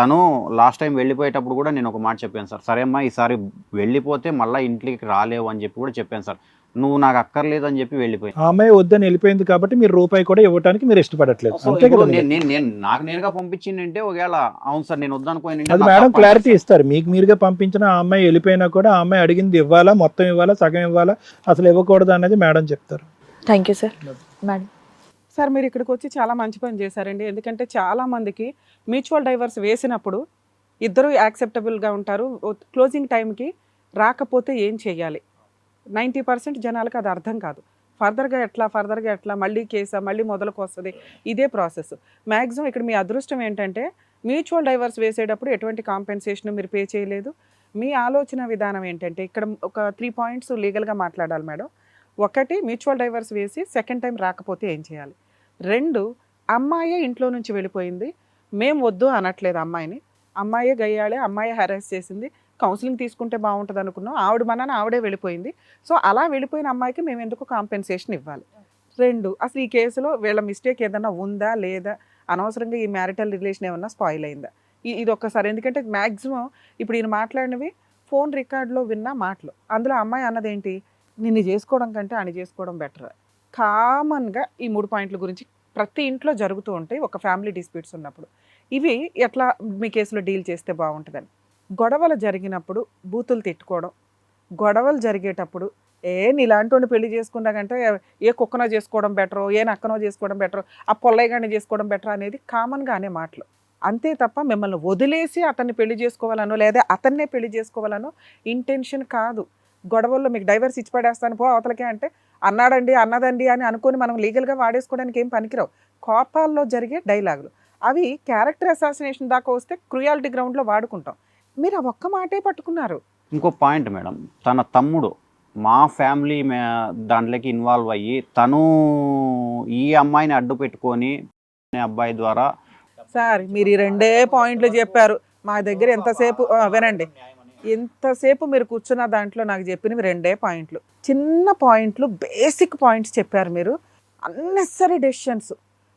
తను లాస్ట్ టైం వెళ్ళిపోయేటప్పుడు కూడా నేను ఒక మాట చెప్పాను సార్. సరే అమ్మా ఈసారి వెళ్ళిపోతే మళ్ళీ ఇంటికి రాలేవు అని చెప్పి కూడా చెప్పాను సార్. నువ్వు నాకు అక్కర్లేదు అని చెప్పి వెళ్ళిపోయింది. ఆ అమ్మాయి వద్దని వెళ్ళిపోయింది కాబట్టి మీరు రూపాయి కూడా ఇవ్వడానికి మీరు ఇష్టపడట్లేదు, అంతే కదా? నేను నాకు నేరుగా పంపించిందంటే ఒకవేళ అవును సార్ నేను వద్దనుకోని అది మేడం క్లారిటీ ఇస్తారు. మీకు మీరుగా పంపించిన ఆ అమ్మాయి వెళ్ళిపోయినా కూడా ఆ అమ్మాయి అడిగింది ఇవ్వాలా, మొత్తం ఇవ్వాలా, సగం ఇవ్వాలా, అసలు ఇవ్వకూడదు అనేది మేడం చెప్తారు. Thank you sir. Madam sir మీరు ఇక్కడికి వచ్చి చాలా మంచి పని చేశారండి. ఎందుకంటే చాలా మందికి మ్యూచువల్ డైవర్స్ వేసినప్పుడు ఇద్దరు యాక్సెప్టబుల్గా ఉంటారు, క్లోజింగ్ టైంకి రాకపోతే ఏం చేయాలి 90% జనాలకు అది అర్థం కాదు. ఫర్దర్గా ఎట్లా మళ్ళీ కేసా, మళ్ళీ మొదలుకు వస్తుంది, ఇదే ప్రాసెస్. మ్యాక్సిమం ఇక్కడ మీ అదృష్టం ఏంటంటే మ్యూచువల్ డైవర్స్ వేసేటప్పుడు ఎటువంటి కాంపెన్సేషన్ మీరు పే చేయలేదు. మీ ఆలోచన విధానం ఏంటంటే ఇక్కడ ఒక 3 పాయింట్స్ లీగల్గా మాట్లాడాలి మేడం. 1, మ్యూచువల్ డైవర్స్ వేసి సెకండ్ టైం రాకపోతే ఏం చేయాలి. 2, అమ్మాయే ఇంట్లో నుంచి వెళ్ళిపోయింది, మేము వద్దు అనట్లేదు అమ్మాయిని, అమ్మాయే గయ్యాళే, అమ్మాయే హెరాస్ చేసింది, కౌన్సిలింగ్ తీసుకుంటే బాగుంటుంది అనుకున్నాం, ఆవిడ మనని ఆవిడే వెళ్ళిపోయింది. సో అలా వెళ్ళిపోయిన అమ్మాయికి మేము ఎందుకు కాంపెన్సేషన్ ఇవ్వాలి. 2, అసలు ఈ కేసులో వీళ్ళ మిస్టేక్ ఏదైనా ఉందా లేదా, అనవసరంగా ఈ మ్యారిటల్ రిలేషన్ ఏమన్నా స్పాయిల్ అయిందా, ఇది ఒక్కసారి. ఎందుకంటే మ్యాక్సిమం ఇప్పుడు ఈయన మాట్లాడినవి ఫోన్ రికార్డులో విన్న మాటలు. అందులో అమ్మాయి అన్నదేంటి, నిన్ను చేసుకోవడం కంటే అని చేసుకోవడం బెటర్. కామన్గా ఈ 3 పాయింట్ల గురించి ప్రతి ఇంట్లో జరుగుతూ ఉంటాయి ఒక ఫ్యామిలీ డిస్ప్యూట్స్ ఉన్నప్పుడు. ఇవి ఎట్లా మీ కేసులో డీల్ చేస్తే బాగుంటుందని. గొడవలు జరిగినప్పుడు బూతులు తిట్టుకోవడం, గొడవలు జరిగేటప్పుడు నీలాంటి పెళ్లి చేసుకున్నా కంటే ఏ కుక్కనో చేసుకోవడం బెటరో, ఏ నక్కనో చేసుకోవడం బెటరో, ఆ పొల్లయ్యగానే చేసుకోవడం బెటర్ అనేది కామన్గా అనే మాటలు. అంతే తప్ప మిమ్మల్ని వదిలేసి అతన్ని పెళ్లి చేసుకోవాలనో లేదా అతన్నే పెళ్లి చేసుకోవాలనో ఇంటెన్షన్ కాదు. గొడవల్లో మీకు డైవర్స్ ఇచ్చి పడేస్తాను పో అవతలకే అంటే అన్నాడండి అన్నదండి అని అనుకుని మనం లీగల్గా వాడేసుకోవడానికి ఏం పనికిరావు. కోపాల్లో జరిగే డైలాగులు అవి క్యారెక్టర్ అసాసినేషన్ దాకా వస్తే క్రూయాలిటీ గ్రౌండ్లో వాడుకుంటాం. మీరు ఆ ఒక్క మాటే పట్టుకున్నారు. ఇంకో పాయింట్ మేడం, తన తమ్ముడు మా ఫ్యామిలీ దాంట్లోకి ఇన్వాల్వ్ అయ్యి తను ఈ అమ్మాయిని అడ్డు పెట్టుకొని అబ్బాయి ద్వారా. సార్ మీరు ఈ 2 పాయింట్లు చెప్పారు, మా దగ్గర ఎంతసేపు వినండి, ఎంతసేపు మీరు కూర్చున్న దాంట్లో నాకు చెప్పినవి 2 పాయింట్లు, చిన్న పాయింట్లు, బేసిక్ పాయింట్స్ చెప్పారు మీరు. అన్నెసరీ డెసిషన్స్,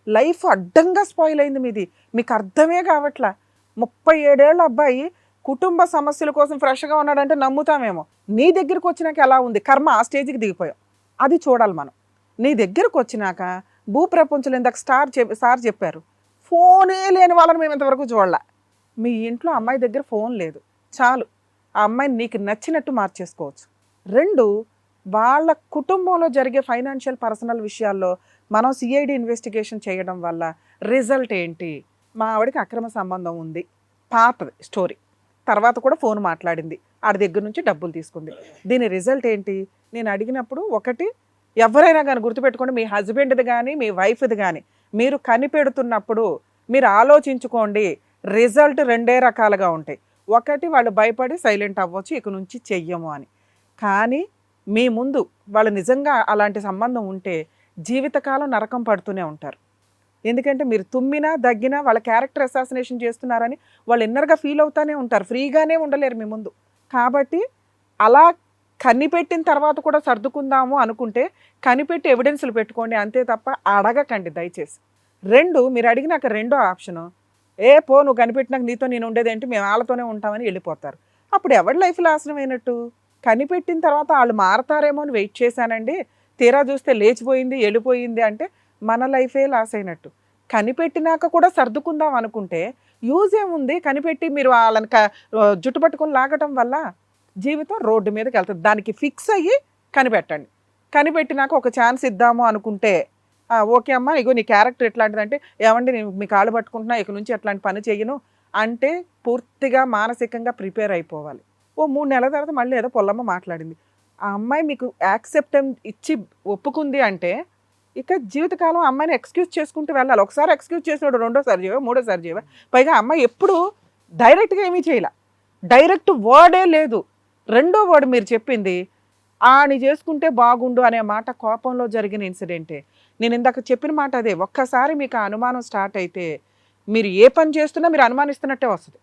లైఫ్ అడ్డంగా స్పాయిల్ అయింది మీది, మీకు అర్థమే కావట్లా. 37 ఏళ్ళ అబ్బాయి కుటుంబ సమస్యల కోసం ఫ్రెష్గా ఉన్నాడంటే నమ్ముతామేమో. నీ దగ్గరికి వచ్చినాక ఎలా ఉంది కర్మ, ఆ స్టేజ్కి దిగిపోయాం. అది చూడాలి మనం. నీ దగ్గరకు వచ్చినాక భూప్రపంచంలో ఇందాక సార్ చెప్పారు, ఫోనే లేని వాళ్ళని మేము ఇంతవరకు చూడాల. మీ ఇంట్లో అమ్మాయి దగ్గర ఫోన్ లేదు, చాలు ఆ అమ్మాయిని నీకు నచ్చినట్టు మార్చేసుకోవచ్చు. 2, వాళ్ళ కుటుంబంలో జరిగే ఫైనాన్షియల్ పర్సనల్ విషయాల్లో మనం సిఐడి ఇన్వెస్టిగేషన్ చేయడం వల్ల రిజల్ట్ ఏంటి? మా ఆవిడకి అక్రమ సంబంధం ఉంది, పాతది స్టోరీ, తర్వాత కూడా ఫోన్ మాట్లాడింది, ఆడి దగ్గర నుంచి డబ్బులు తీసుకుంది. దీని రిజల్ట్ ఏంటి? నేను అడిగినప్పుడు, ఒకటి, ఎవరైనా కానీ గుర్తుపెట్టుకోండి, మీ హస్బెండ్ది కానీ మీ వైఫ్ది కానీ మీరు కనిపెడుతున్నప్పుడు మీరు ఆలోచించుకోండి, రిజల్ట్ 2 రకాలుగా ఉంటాయి. ఒకటి, వాళ్ళు భయపడి సైలెంట్ అవ్వచ్చు, ఇక నుంచి చెయ్యము అని. కానీ మీ ముందు వాళ్ళు నిజంగా అలాంటి సంబంధం ఉంటే జీవితకాలం నరకం పడుతూనే ఉంటారు. ఎందుకంటే మీరు తుమ్మినా దగ్గినా వాళ్ళ క్యారెక్టర్ అసాసినేషన్ చేస్తున్నారని వాళ్ళు ఇన్నర్గా ఫీల్ అవుతానే ఉంటారు, ఫ్రీగానే ఉండలేరు మీ ముందు. కాబట్టి అలా కనిపెట్టిన తర్వాత కూడా సర్దుకుందాము అనుకుంటే కనిపెట్టి ఎవిడెన్స్లు పెట్టుకోండి, అంతే తప్ప అడగకండి దయచేసి. 2, మీరు అడిగినాక 2వ ఆప్షను, నువ్వు కనిపెట్టినాక నీతో నేను ఉండేదేంటి, మేము వాళ్ళతోనే ఉంటామని వెళ్ళిపోతారు. అప్పుడు ఎవరి లైఫ్ నాశనం అయినట్టు? కనిపెట్టిన తర్వాత వాళ్ళు మారతారేమో అని వెయిట్ చేశానండి, తీరా చూస్తే లేచిపోయింది వెళ్ళిపోయింది అంటే మన లైఫే లాస్ అయినట్టు. కనిపెట్టినాక కూడా సర్దుకుందాం అనుకుంటే యూజ్ ఏముంది? కనిపెట్టి మీరు వాళ్ళని జుట్టు పట్టుకొని లాగటం వల్ల జీవితం రోడ్డు మీదకి వెళ్తుంది. దానికి ఫిక్స్ అయ్యి కనిపెట్టండి. కనిపెట్టినాక ఒక ఛాన్స్ ఇద్దాము అనుకుంటే, ఓకే అమ్మా, ఇగో నీ క్యారెక్టర్ ఎట్లాంటిదంటే, ఏమండి నేను మీ కాళ్ళు పట్టుకుంటున్నా, ఇక నుంచి అట్లాంటి పని చెయ్యను అంటే పూర్తిగా మానసికంగా ప్రిపేర్ అయిపోవాలి. 3 నెలల తర్వాత మళ్ళీ ఏదో పొల్లమ్మ మాట్లాడింది, ఆ అమ్మాయి మీకు యాక్సెప్టెన్స్ ఇచ్చి ఒప్పుకుంది అంటే ఇక జీవితకాలం అమ్మాయిని ఎక్స్క్యూజ్ చేసుకుంటూ వెళ్ళాలి. ఒకసారి ఎక్స్క్యూజ్ చేసినాడు, 2వ సారి చేయవా, 3వ సారి చేయవా? పైగా అమ్మాయి ఎప్పుడు డైరెక్ట్గా ఏమీ చేయలే, డైరెక్ట్ వర్డే లేదు. 2వ వర్డ్ మీరు చెప్పింది, ఆని చేసుకుంటే బాగుండు అనే మాట కోపంలో జరిగిన ఇన్సిడెంటే. నేను ఇందాక చెప్పిన మాట అదే, ఒక్కసారి మీకు ఆ అనుమానం స్టార్ట్ అయితే మీరు ఏ పని చేస్తున్నా మీరు అనుమానిస్తున్నట్టే వస్తుంది.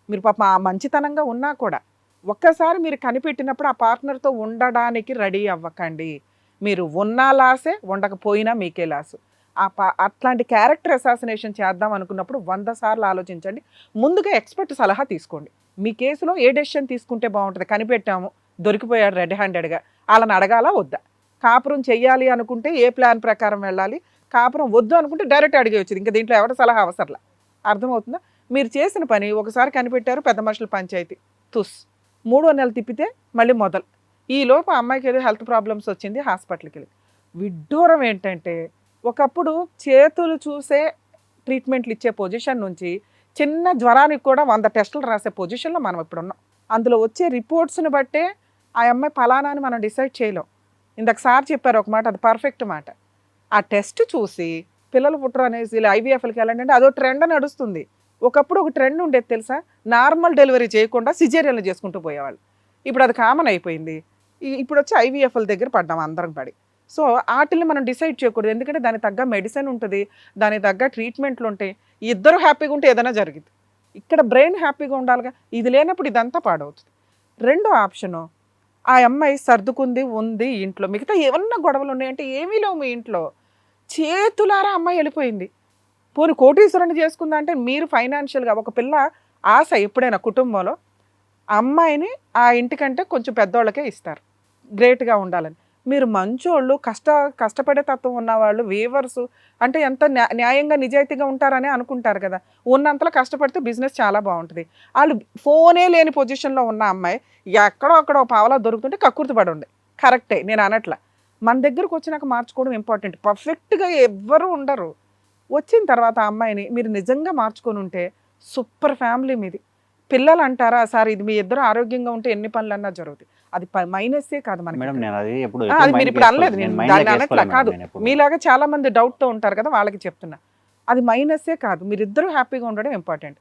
మీరు పాపం ఆ మంచితనంగా ఉన్నా కూడా ఒక్కసారి మీరు కనిపెట్టినప్పుడు ఆ పార్ట్నర్తో ఉండడానికి రెడీ అవ్వకండి. మీరు ఉన్నా లాసే, ఉండకపోయినా మీకే లాసు. అట్లాంటి క్యారెక్టర్ అసాసినేషన్ చేద్దాం అనుకున్నప్పుడు 100 సార్లు ఆలోచించండి. ముందుగా ఎక్స్పర్ట్ సలహా తీసుకోండి. మీ కేసులో ఏ డెసిషన్ తీసుకుంటే బాగుంటుంది? కనిపెట్టాము, దొరికిపోయాడు రెడ్ హ్యాండెడ్గా, వాళ్ళని అడగాలా వద్దా? కాపురం చెయ్యాలి అనుకుంటే ఏ ప్లాన్ ప్రకారం వెళ్ళాలి? కాపురం వద్దు అనుకుంటే డైరెక్ట్ అడిగేయచ్చు, ఇంకా దీంట్లో ఎవరి సలహా అవసరంలా. అర్థమవుతుందా? మీరు చేసిన పని ఒకసారి కనిపెట్టారు, పెద్ద మనుషుల పంచాయతీ తుస్, 3వ నెల తిప్పితే మళ్ళీ మొదలు. ఈలోపు అమ్మాయికి ఏదో హెల్త్ ప్రాబ్లమ్స్ వచ్చింది, హాస్పిటల్కి వెళ్ళి. విడ్డూరం ఏంటంటే, ఒకప్పుడు చేతులు చూసే ట్రీట్మెంట్లు ఇచ్చే పొజిషన్ నుంచి చిన్న జ్వరానికి కూడా 100 టెస్టులు రాసే పొజిషన్లో మనం ఇప్పుడు ఉన్నాం. అందులో వచ్చే రిపోర్ట్స్ని బట్టే ఆ అమ్మాయి ఫలానా అని మనం డిసైడ్ చేయలేం. ఇందాక సార్ చెప్పారు ఒక మాట, అది పర్ఫెక్ట్ మాట. ఆ టెస్ట్ చూసి పిల్లలు పుట్టరు అనేసి ఐవీఎఫ్లకి వెళ్ళండి అంటే అదో ట్రెండ్ నడుస్తుంది. ఒకప్పుడు ఒక ట్రెండ్ ఉండేది తెలుసా, నార్మల్ డెలివరీ చేయకుండా సిజేరియన్లు చేసుకుంటూ పోయేవాళ్ళు. ఇప్పుడు అది కామన్ అయిపోయింది. ఇప్పుడు వచ్చి ఐవీఎఫ్ల దగ్గర పడ్డాం అందరం పడి. సో వాటిని మనం డిసైడ్ చేయకూడదు, ఎందుకంటే దానికి తగ్గ మెడిసిన్ ఉంటుంది, దానికి తగ్గ ట్రీట్మెంట్లు ఉంటాయి. ఇద్దరు హ్యాపీగా ఉంటే ఏదైనా జరిగింది. ఇక్కడ బ్రెయిన్ హ్యాపీగా ఉండాలిగా, ఇది లేనప్పుడు ఇదంతా పాడవుతుంది. 2వ ఆప్షను, ఆ అమ్మాయి సర్దుకుంది ఉంది ఇంట్లో, మిగతా ఏమన్నా గొడవలు ఉన్నాయంటే ఏమీ లేవు మీ ఇంట్లో, చేతులారా అమ్మాయి వెళ్ళిపోయింది. పోనీ కోటీశ్వరుని చేసుకుందా అంటే మీరు ఫైనాన్షియల్గా, ఒక పిల్ల ఆశ ఎప్పుడైనా కుటుంబంలో అమ్మాయిని ఆ ఇంటికంటే కొంచెం పెద్దోళ్ళకే ఇస్తారు, గ్రేట్గా ఉండాలని. మీరు మంచోళ్ళు, కష్టపడే తత్వం ఉన్నవాళ్ళు, వీవర్స్ అంటే ఎంత న్యాయంగా నిజాయితీగా ఉంటారని అనుకుంటారు కదా. ఉన్నంతలో కష్టపడితే బిజినెస్ చాలా బాగుంటుంది. వాళ్ళు ఫోనే లేని పొజిషన్లో ఉన్న అమ్మాయి ఎక్కడో అక్కడో పావలా దొరుకుతుంటే కక్కుర్తి పడి ఉండే, కరెక్టే, నేను అనట్లా. మన దగ్గరకు వచ్చినాక మార్చుకోవడం ఇంపార్టెంట్. పర్ఫెక్ట్గా ఎవ్వరూ ఉండరు. వచ్చిన తర్వాత ఆ అమ్మాయిని మీరు నిజంగా మార్చుకొని ఉంటే సూపర్ ఫ్యామిలీ మీది. పిల్లలు అంటారా సార్, ఇది మీ ఇద్దరు ఆరోగ్యంగా ఉంటే ఎన్ని పనులన్నా జరుగుతాయి. అది మైనస్సే కాదు మనకి. మేడం నేను అది ఎప్పుడు అది మీరు ఇప్పుడు అనలేదు, నేను నేను మైండ్ దాన్ని లోకి అనట్లా వేసుకోలేదు కాదు, మేడం, నేను ఎప్పుడు. మీలాగా చాలా మంది డౌట్తో ఉంటారు కదా, వాళ్ళకి చెప్తున్నా. అది మైనస్సే కాదు, మీరిద్దరూ హ్యాపీగా ఉండడం ఇంపార్టెంట్.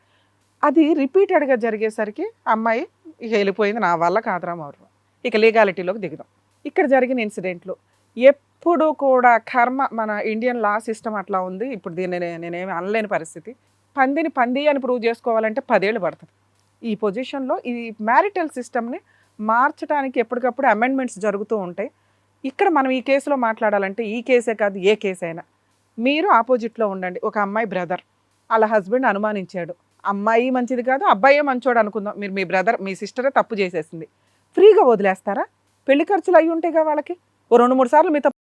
అది రిపీటెడ్గా జరిగేసరికి అమ్మాయి ఇక వెళ్ళిపోయింది, నా వల్ల కాదురా మౌరు, ఇక లీగాలిటీలోకి దిగుదాం. ఇక్కడ జరిగిన ఇన్సిడెంట్లు ఎప్పుడు కూడా కర్మ, మన ఇండియన్ లా సిస్టమ్ అట్లా ఉంది. ఇప్పుడు దీన్ని నేనేమి అనలేని పరిస్థితి. పందిని పంది అని ప్రూవ్ చేసుకోవాలంటే 10 ఏళ్ళు పడుతుంది. ఈ పొజిషన్లో ఈ మ్యారిటల్ సిస్టమ్ని మార్చడానికి ఎప్పటికప్పుడు అమెండ్మెంట్స్ జరుగుతూ ఉంటాయి. ఇక్కడ మనం ఈ కేసులో మాట్లాడాలంటే ఈ కేసే కాదు, ఏ కేసు అయినా మీరు ఆపోజిట్లో ఉండండి. ఒక అమ్మాయి బ్రదర్, వాళ్ళ హస్బెండ్ అనుమానించాడు, అమ్మాయి మంచిది కాదు అబ్బాయే మంచోడు అనుకుందాం. మీరు మీ బ్రదర్ మీ సిస్టరే తప్పు చేసేసింది, ఫ్రీగా వదిలేస్తారా? పెళ్లి ఖర్చులు అయ్యి ఉంటాయిగా వాళ్ళకి, ఓ 2-3 సార్లు మీతో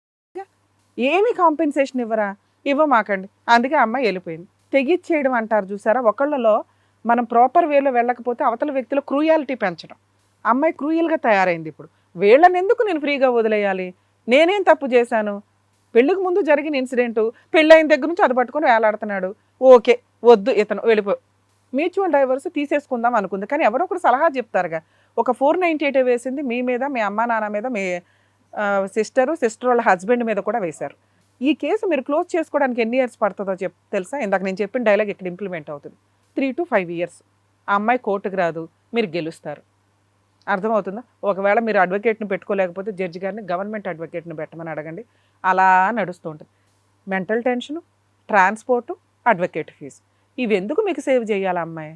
ఏమీ కాంపెన్సేషన్ ఇవ్వరా? ఇవ్వమాకండి. అందుకే అమ్మాయి వెళ్ళిపోయింది. తెగిచ్చేయడం అంటారు చూసారా, ఒకళ్ళలో మనం ప్రాపర్ వేలో వెళ్ళకపోతే అవతల వ్యక్తిలో క్రూయాలిటీ పెంచడం. అమ్మాయి క్రూయల్గా తయారైంది. ఇప్పుడు వీళ్ళని ఎందుకు నేను ఫ్రీగా వదిలేయాలి? నేనేం తప్పు చేశాను? పెళ్ళికి ముందు జరిగిన ఇన్సిడెంటు, పెళ్ళైన దగ్గర నుంచి అది పట్టుకొని వేలాడుతున్నాడు. ఓకే వద్దు ఇతను వెళ్ళిపో, మ్యూచువల్ డైవర్స్ తీసేసుకుందాం అనుకుంది. కానీ ఎవరో ఒకరు సలహా చెప్తారుగా. ఒక 498 వేసింది మీ మీద, మీ అమ్మా నాన్న మీద, మీ సిస్టర్ వాళ్ళ హస్బెండ్ మీద కూడా వేశారు. ఈ కేసు మీరు క్లోజ్ చేసుకోవడానికి ఎన్ని ఇయర్స్ పడుతుందో తెలుసా? ఇందాక నేను చెప్పిన డైలాగ్ ఇక్కడ ఇంప్లిమెంట్ అవుతుంది. 3 to 5 years. ఆ అమ్మాయి కోర్టుకు రాదు, మీరు గెలుస్తారు. అర్థమవుతుందా? ఒకవేళ మీరు అడ్వకేట్ని పెట్టుకోలేకపోతే జడ్జి గారిని గవర్నమెంట్ అడ్వకేట్ని పెట్టమని అడగండి. అలా నడుస్తూ ఉంటుంది. Mental tension, transport, advocate fees, ఇవి ఎందుకు మీకు సేవ్ చేయాలి అమ్మాయి?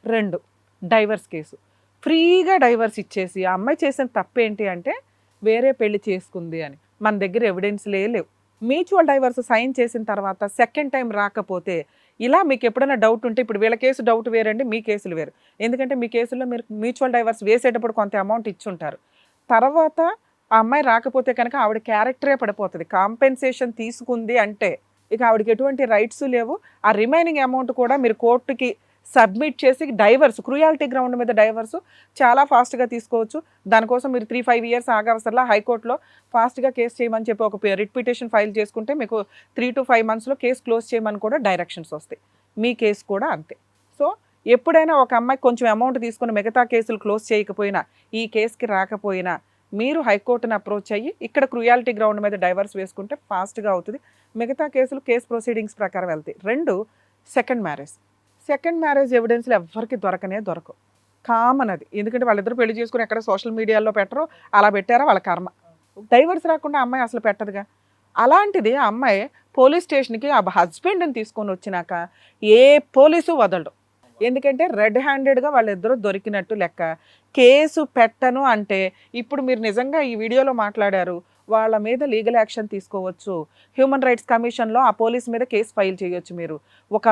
2 డైవర్స్ కేసు, ఫ్రీగా డైవర్స్ ఇచ్చేసి ఆ అమ్మాయి చేసిన తప్పేంటి అంటే వేరే పెళ్లి చేసుకుంది అని. మన దగ్గర ఎవిడెన్స్లే లేవు. మ్యూచువల్ డైవర్స్ సైన్ చేసిన తర్వాత సెకండ్ టైం రాకపోతే ఇలా మీకు ఎప్పుడైనా డౌట్ ఉంటే, ఇప్పుడు వీళ్ళ కేసు డౌట్ వేరండి, మీ కేసులు వేరు. ఎందుకంటే మీ కేసులో మీరు మ్యూచువల్ డైవర్స్ వేసేటప్పుడు కొంత అమౌంట్ ఇచ్చుంటారు. తర్వాత ఆ అమ్మాయి రాకపోతే కనుక ఆవిడ క్యారెక్టరే పడిపోతుంది. కాంపెన్సేషన్ తీసుకుంది అంటే ఇక ఆవిడకి ఎటువంటి రైట్స్ లేవు. ఆ రిమైనింగ్ అమౌంట్ కూడా మీరు కోర్టుకి సబ్మిట్ చేసి డైవర్స్, క్రూయాలిటీ గ్రౌండ్ మీద డైవర్స్ చాలా ఫాస్ట్గా తీసుకోవచ్చు. దానికోసం మీరు 3-5 years ఆగవసరలా. హైకోర్టులో ఫాస్ట్గా కేసు చేయమని చెప్పి ఒక రిట్ పిటిషన్ ఫైల్ చేసుకుంటే మీకు 3 to 5 monthsలో కేసు క్లోజ్ చేయమని కూడా డైరెక్షన్స్ వస్తాయి. మీ కేసు కూడా అంతే. సో ఎప్పుడైనా ఒక అమ్మాయి కొంచెం అమౌంట్ తీసుకుని మిగతా కేసులు క్లోజ్ చేయకపోయినా, ఈ కేసుకి రాకపోయినా మీరు హైకోర్టుని అప్రోచ్ అయ్యి ఇక్కడ క్రూయాలిటీ గ్రౌండ్ మీద డైవర్స్ వేసుకుంటే ఫాస్ట్గా అవుతుంది. మిగతా కేసులు కేసు ప్రొసీడింగ్స్ ప్రకారం వెళ్తాయి. 2 సెకండ్ మ్యారేజ్ ఎవిడెన్స్లు ఎవరికి దొరకవు. కామన్ అది. ఎందుకంటే వాళ్ళిద్దరు పెళ్లి చేసుకుని ఎక్కడ సోషల్ మీడియాలో పెట్టరు, అలా పెట్టారా వాళ్ళ కర్మ. డైవర్స్ రాకుండా అమ్మాయి అసలు పెట్టదుగా. అలాంటిది ఆ అమ్మాయి పోలీస్ స్టేషన్కి ఆ హస్బెండ్ని తీసుకొని వచ్చినాక ఏ పోలీసు వదలడు. ఎందుకంటే రెడ్ హ్యాండెడ్గా వాళ్ళిద్దరూ దొరికినట్టు లెక్క. కేసు పెట్టను అంటే ఇప్పుడు మీరు నిజంగా ఈ వీడియోలో మాట్లాడారు, వాళ్ళ మీద లీగల్ యాక్షన్ తీసుకోవచ్చు. హ్యూమన్ రైట్స్ కమిషన్లో ఆ పోలీస్ మీద కేసు ఫైల్ చేయొచ్చు. మీరు ఒక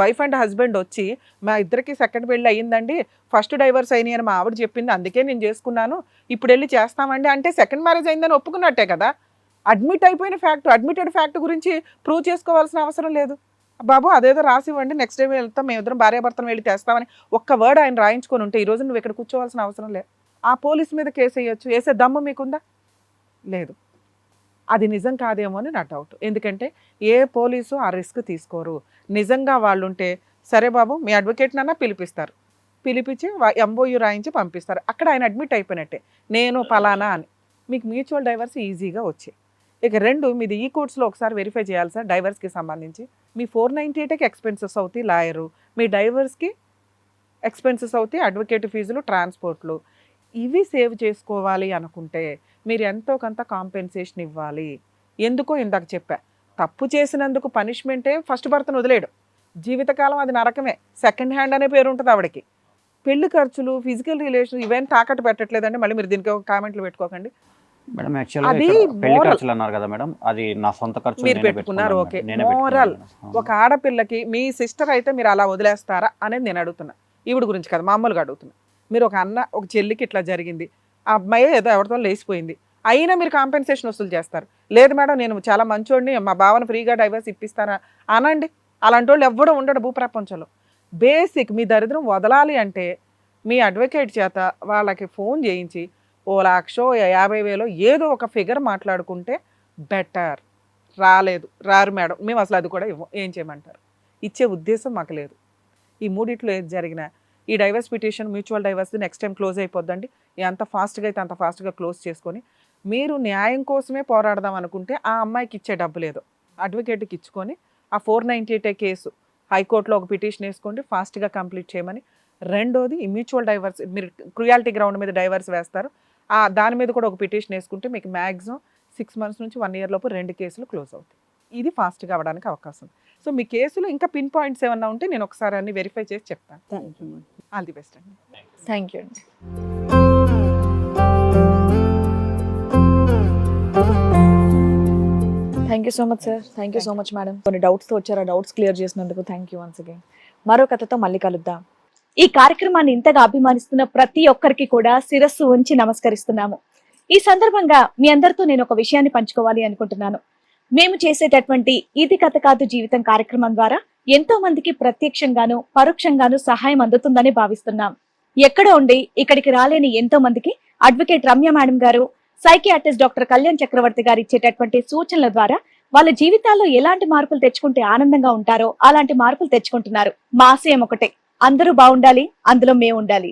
వైఫ్ అండ్ హస్బెండ్ వచ్చి మా ఇద్దరికి సెకండ్ పెళ్ళి అయ్యిందండి, ఫస్ట్ డైవర్స్ అయినాయి అని మా ఆవిడ చెప్పింది, అందుకే నేను చేసుకున్నాను, ఇప్పుడు వెళ్ళి చేస్తామండి అంటే సెకండ్ మ్యారేజ్ అయిందని ఒప్పుకున్నట్టే కదా. అడ్మిటెడ్ ఫ్యాక్ట్ గురించి ప్రూవ్ చేసుకోవాల్సిన అవసరం లేదు. బాబు అదేదో రాసివ్వండి, నెక్స్ట్ డే వెళ్తాం, మేము ఇద్దరం భార్యాభర్తను వెళ్ళి తెస్తామని ఒక్క వర్డ్ ఆయన రాయించుకొని ఉంటే ఈరోజు నువ్వు ఇక్కడ కూర్చోవాల్సిన అవసరం లేదు. ఆ పోలీస్ మీద కేసు వేయచ్చు. వేసే దమ్ము మీకుందా? లేదు. అది నిజం కాదేమో అని నా డౌట్. ఎందుకంటే ఏ పోలీసు ఆ రిస్క్ తీసుకోరు. నిజంగా వాళ్ళు ఉంటే సరే బాబు మీ అడ్వకేట్నన్నా పిలిపిస్తారు, పిలిపించి ఎంఓయూ రాయించి పంపిస్తారు. అక్కడ ఆయన అడ్మిట్ అయిపోయినట్టే, నేను పలానా అని. మీకు మ్యూచువల్ డైవర్స్ ఈజీగా వచ్చాయి. ఇక 2 మీది ఈ కోర్ట్స్లో ఒకసారి వెరిఫై చేయాలి సార్. డైవర్స్కి సంబంధించి మీ 498కి ఎక్స్పెన్సెస్ అవుతాయి లాయరు, మీ డైవర్స్కి ఎక్స్పెన్సెస్ అవుతాయి అడ్వకేట్ ఫీజులు, ట్రాన్స్పోర్ట్లు. ఇవి సేవ్ చేసుకోవాలి అనుకుంటే మీరు ఎంతో కొంత కాంపెన్సేషన్ ఇవ్వాలి. ఎందుకో ఇందాక చెప్పా, తప్పు చేసినందుకు పనిష్మెంటే ఫస్ట్ భర్తను వదిలేడు, జీవితకాలం అది నరకమే. సెకండ్ హ్యాండ్ అనే పేరు ఉంటుంది ఆవిడకి. పెళ్లి ఖర్చులు, ఫిజికల్ రిలేషన్ ఇవేం తాకట్టు పెట్టట్లేదండి. మళ్ళీ మీరు దీనికి ఒక కామెంట్లు పెట్టుకోకండి. మేడం యాక్చువల్గా పెళ్లి ఖర్చులు అన్నారు కదా మేడం, అది నా సొంత ఖర్చు మీరు పెట్టుకున్నారు. Okay, moral. ఒక ఆడపిల్లకి మీ సిస్టర్ అయితే మీరు అలా వదిలేస్తారా అనేది నేను అడుగుతున్నా. ఈవిడ గురించి కదా, మామూలుగా అడుగుతున్నా. మీరు ఒక అన్న ఒక చెల్లికి ఇట్లా జరిగింది, ఆ అమ్మాయి ఏదో ఎవరితో లేచిపోయింది, అయినా మీరు కాంపెన్సేషన్ వసూలు చేస్తారు. లేదు మేడం నేను చాలా మంచోడిని, మా బావను ఫ్రీగా డైవర్స్ ఇప్పిస్తారా అనండి. అలాంటి వాళ్ళు ఎవ్వడూ ఉండడు భూప్రపంచంలో. బేసిక్ మీ దరిద్రం వదలాలి అంటే మీ అడ్వకేట్ చేత వాళ్ళకి ఫోన్ చేయించి ఓ 1,50,000 ఏదో ఒక ఫిగర్ మాట్లాడుకుంటే బెటర్. రారు మేడం, మేము అసలు అది కూడా ఇవ్వం, ఏం చేయమంటారు? ఇచ్చే ఉద్దేశం మాకు లేదు. ఈ మూడిట్లో ఏది జరిగినా ఈ divorce petition, mutual divorce next time close అయిపోద్దండి. ఎంత ఫాస్ట్గా అయితే అంత ఫాస్ట్గా క్లోజ్ చేసుకొని మీరు న్యాయం కోసమే పోరాడదాం అనుకుంటే ఆ అమ్మాయికి ఇచ్చే డబ్బు లేదు, అడ్వకేట్కి ఇచ్చుకొని ఆ 498 కేసు హైకోర్టులో ఒక పిటిషన్ వేసుకోండి, ఫాస్ట్గా కంప్లీట్ చేయమని. 2వది ఈ మ్యూచువల్ డైవర్స్, మీరు క్రూయాలిటీ గ్రౌండ్ మీద డైవర్స్ వేస్తారు, దాని మీద కూడా ఒక పిటిషన్ వేసుకుంటే మీకు మ్యాక్సిమం 6 months నుంచి 1 year లోపు 2 కేసులు క్లోజ్ అవుతాయి. ఇది ఫాస్ట్గా అవ్వడానికి అవకాశం. సో మీ కేసులో ఇంకా పిన్ పాయింట్స్ ఏమన్నా ఉంటే నేను ఒకసారి అన్ని వెరిఫై చేసి చెప్తాను. Thank you. All the best అండి. థ్యాంక్ యూ అండి. Thank you so much sir. Thank you so much madam. కొన్ని డౌట్స్తో వచ్చారు, ఆ డౌట్స్ క్లియర్ చేసినందుకు థ్యాంక్ యూ వన్స్ అగైన్. మరో కథతో మళ్ళీ కలుద్దాం. ఈ కార్యక్రమాన్ని ఇంతగా అభిమానిస్తున్న ప్రతి ఒక్కరికి కూడా శిరస్సు ఉంచి నమస్కరిస్తున్నాము. ఈ సందర్భంగా మీ అందరితో నేను ఒక విషయాన్ని పంచుకోవాలి అనుకుంటున్నాను. మేము చేసేటటువంటి ఇది కథ కాదు జీవితం కార్యక్రమం ద్వారా ఎంతో మందికి ప్రత్యక్షంగాను పరోక్షంగాను సహాయం అందుతుందని భావిస్తున్నాం. ఎక్కడో ఉండి ఇక్కడికి రాలేని ఎంతో మందికి అడ్వకేట్ రమ్య మేడం గారు, సైకియాట్రిస్ట్ డాక్టర్ కళ్యాణ్ చక్రవర్తి గారు ఇచ్చేటటువంటి సూచనల ద్వారా వాళ్ళ జీవితాల్లో ఎలాంటి మార్పులు తెచ్చుకుంటే ఆనందంగా ఉంటారో అలాంటి మార్పులు తెచ్చుకుంటున్నారు. మా ఆశయం ఒకటే, అందరూ బాగుండాలి, అందులో మేము ఉండాలి.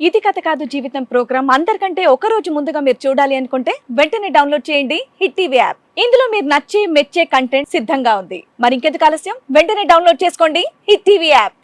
ఇది కథ కాదు జీవితం ప్రోగ్రామ్ అందరికంటే ఒక రోజు ముందుగా మీరు చూడాలి అనుకుంటే వెంటనే డౌన్లోడ్ చేయండి హిట్ టీవీ యాప్. ఇందులో మీరు నచ్చే మెచ్చే కంటెంట్ సిద్ధంగా ఉంది. మరి ఇంకెందుకు ఆలస్యం, వెంటనే డౌన్లోడ్ చేసుకోండి హిట్ టీవీ యాప్.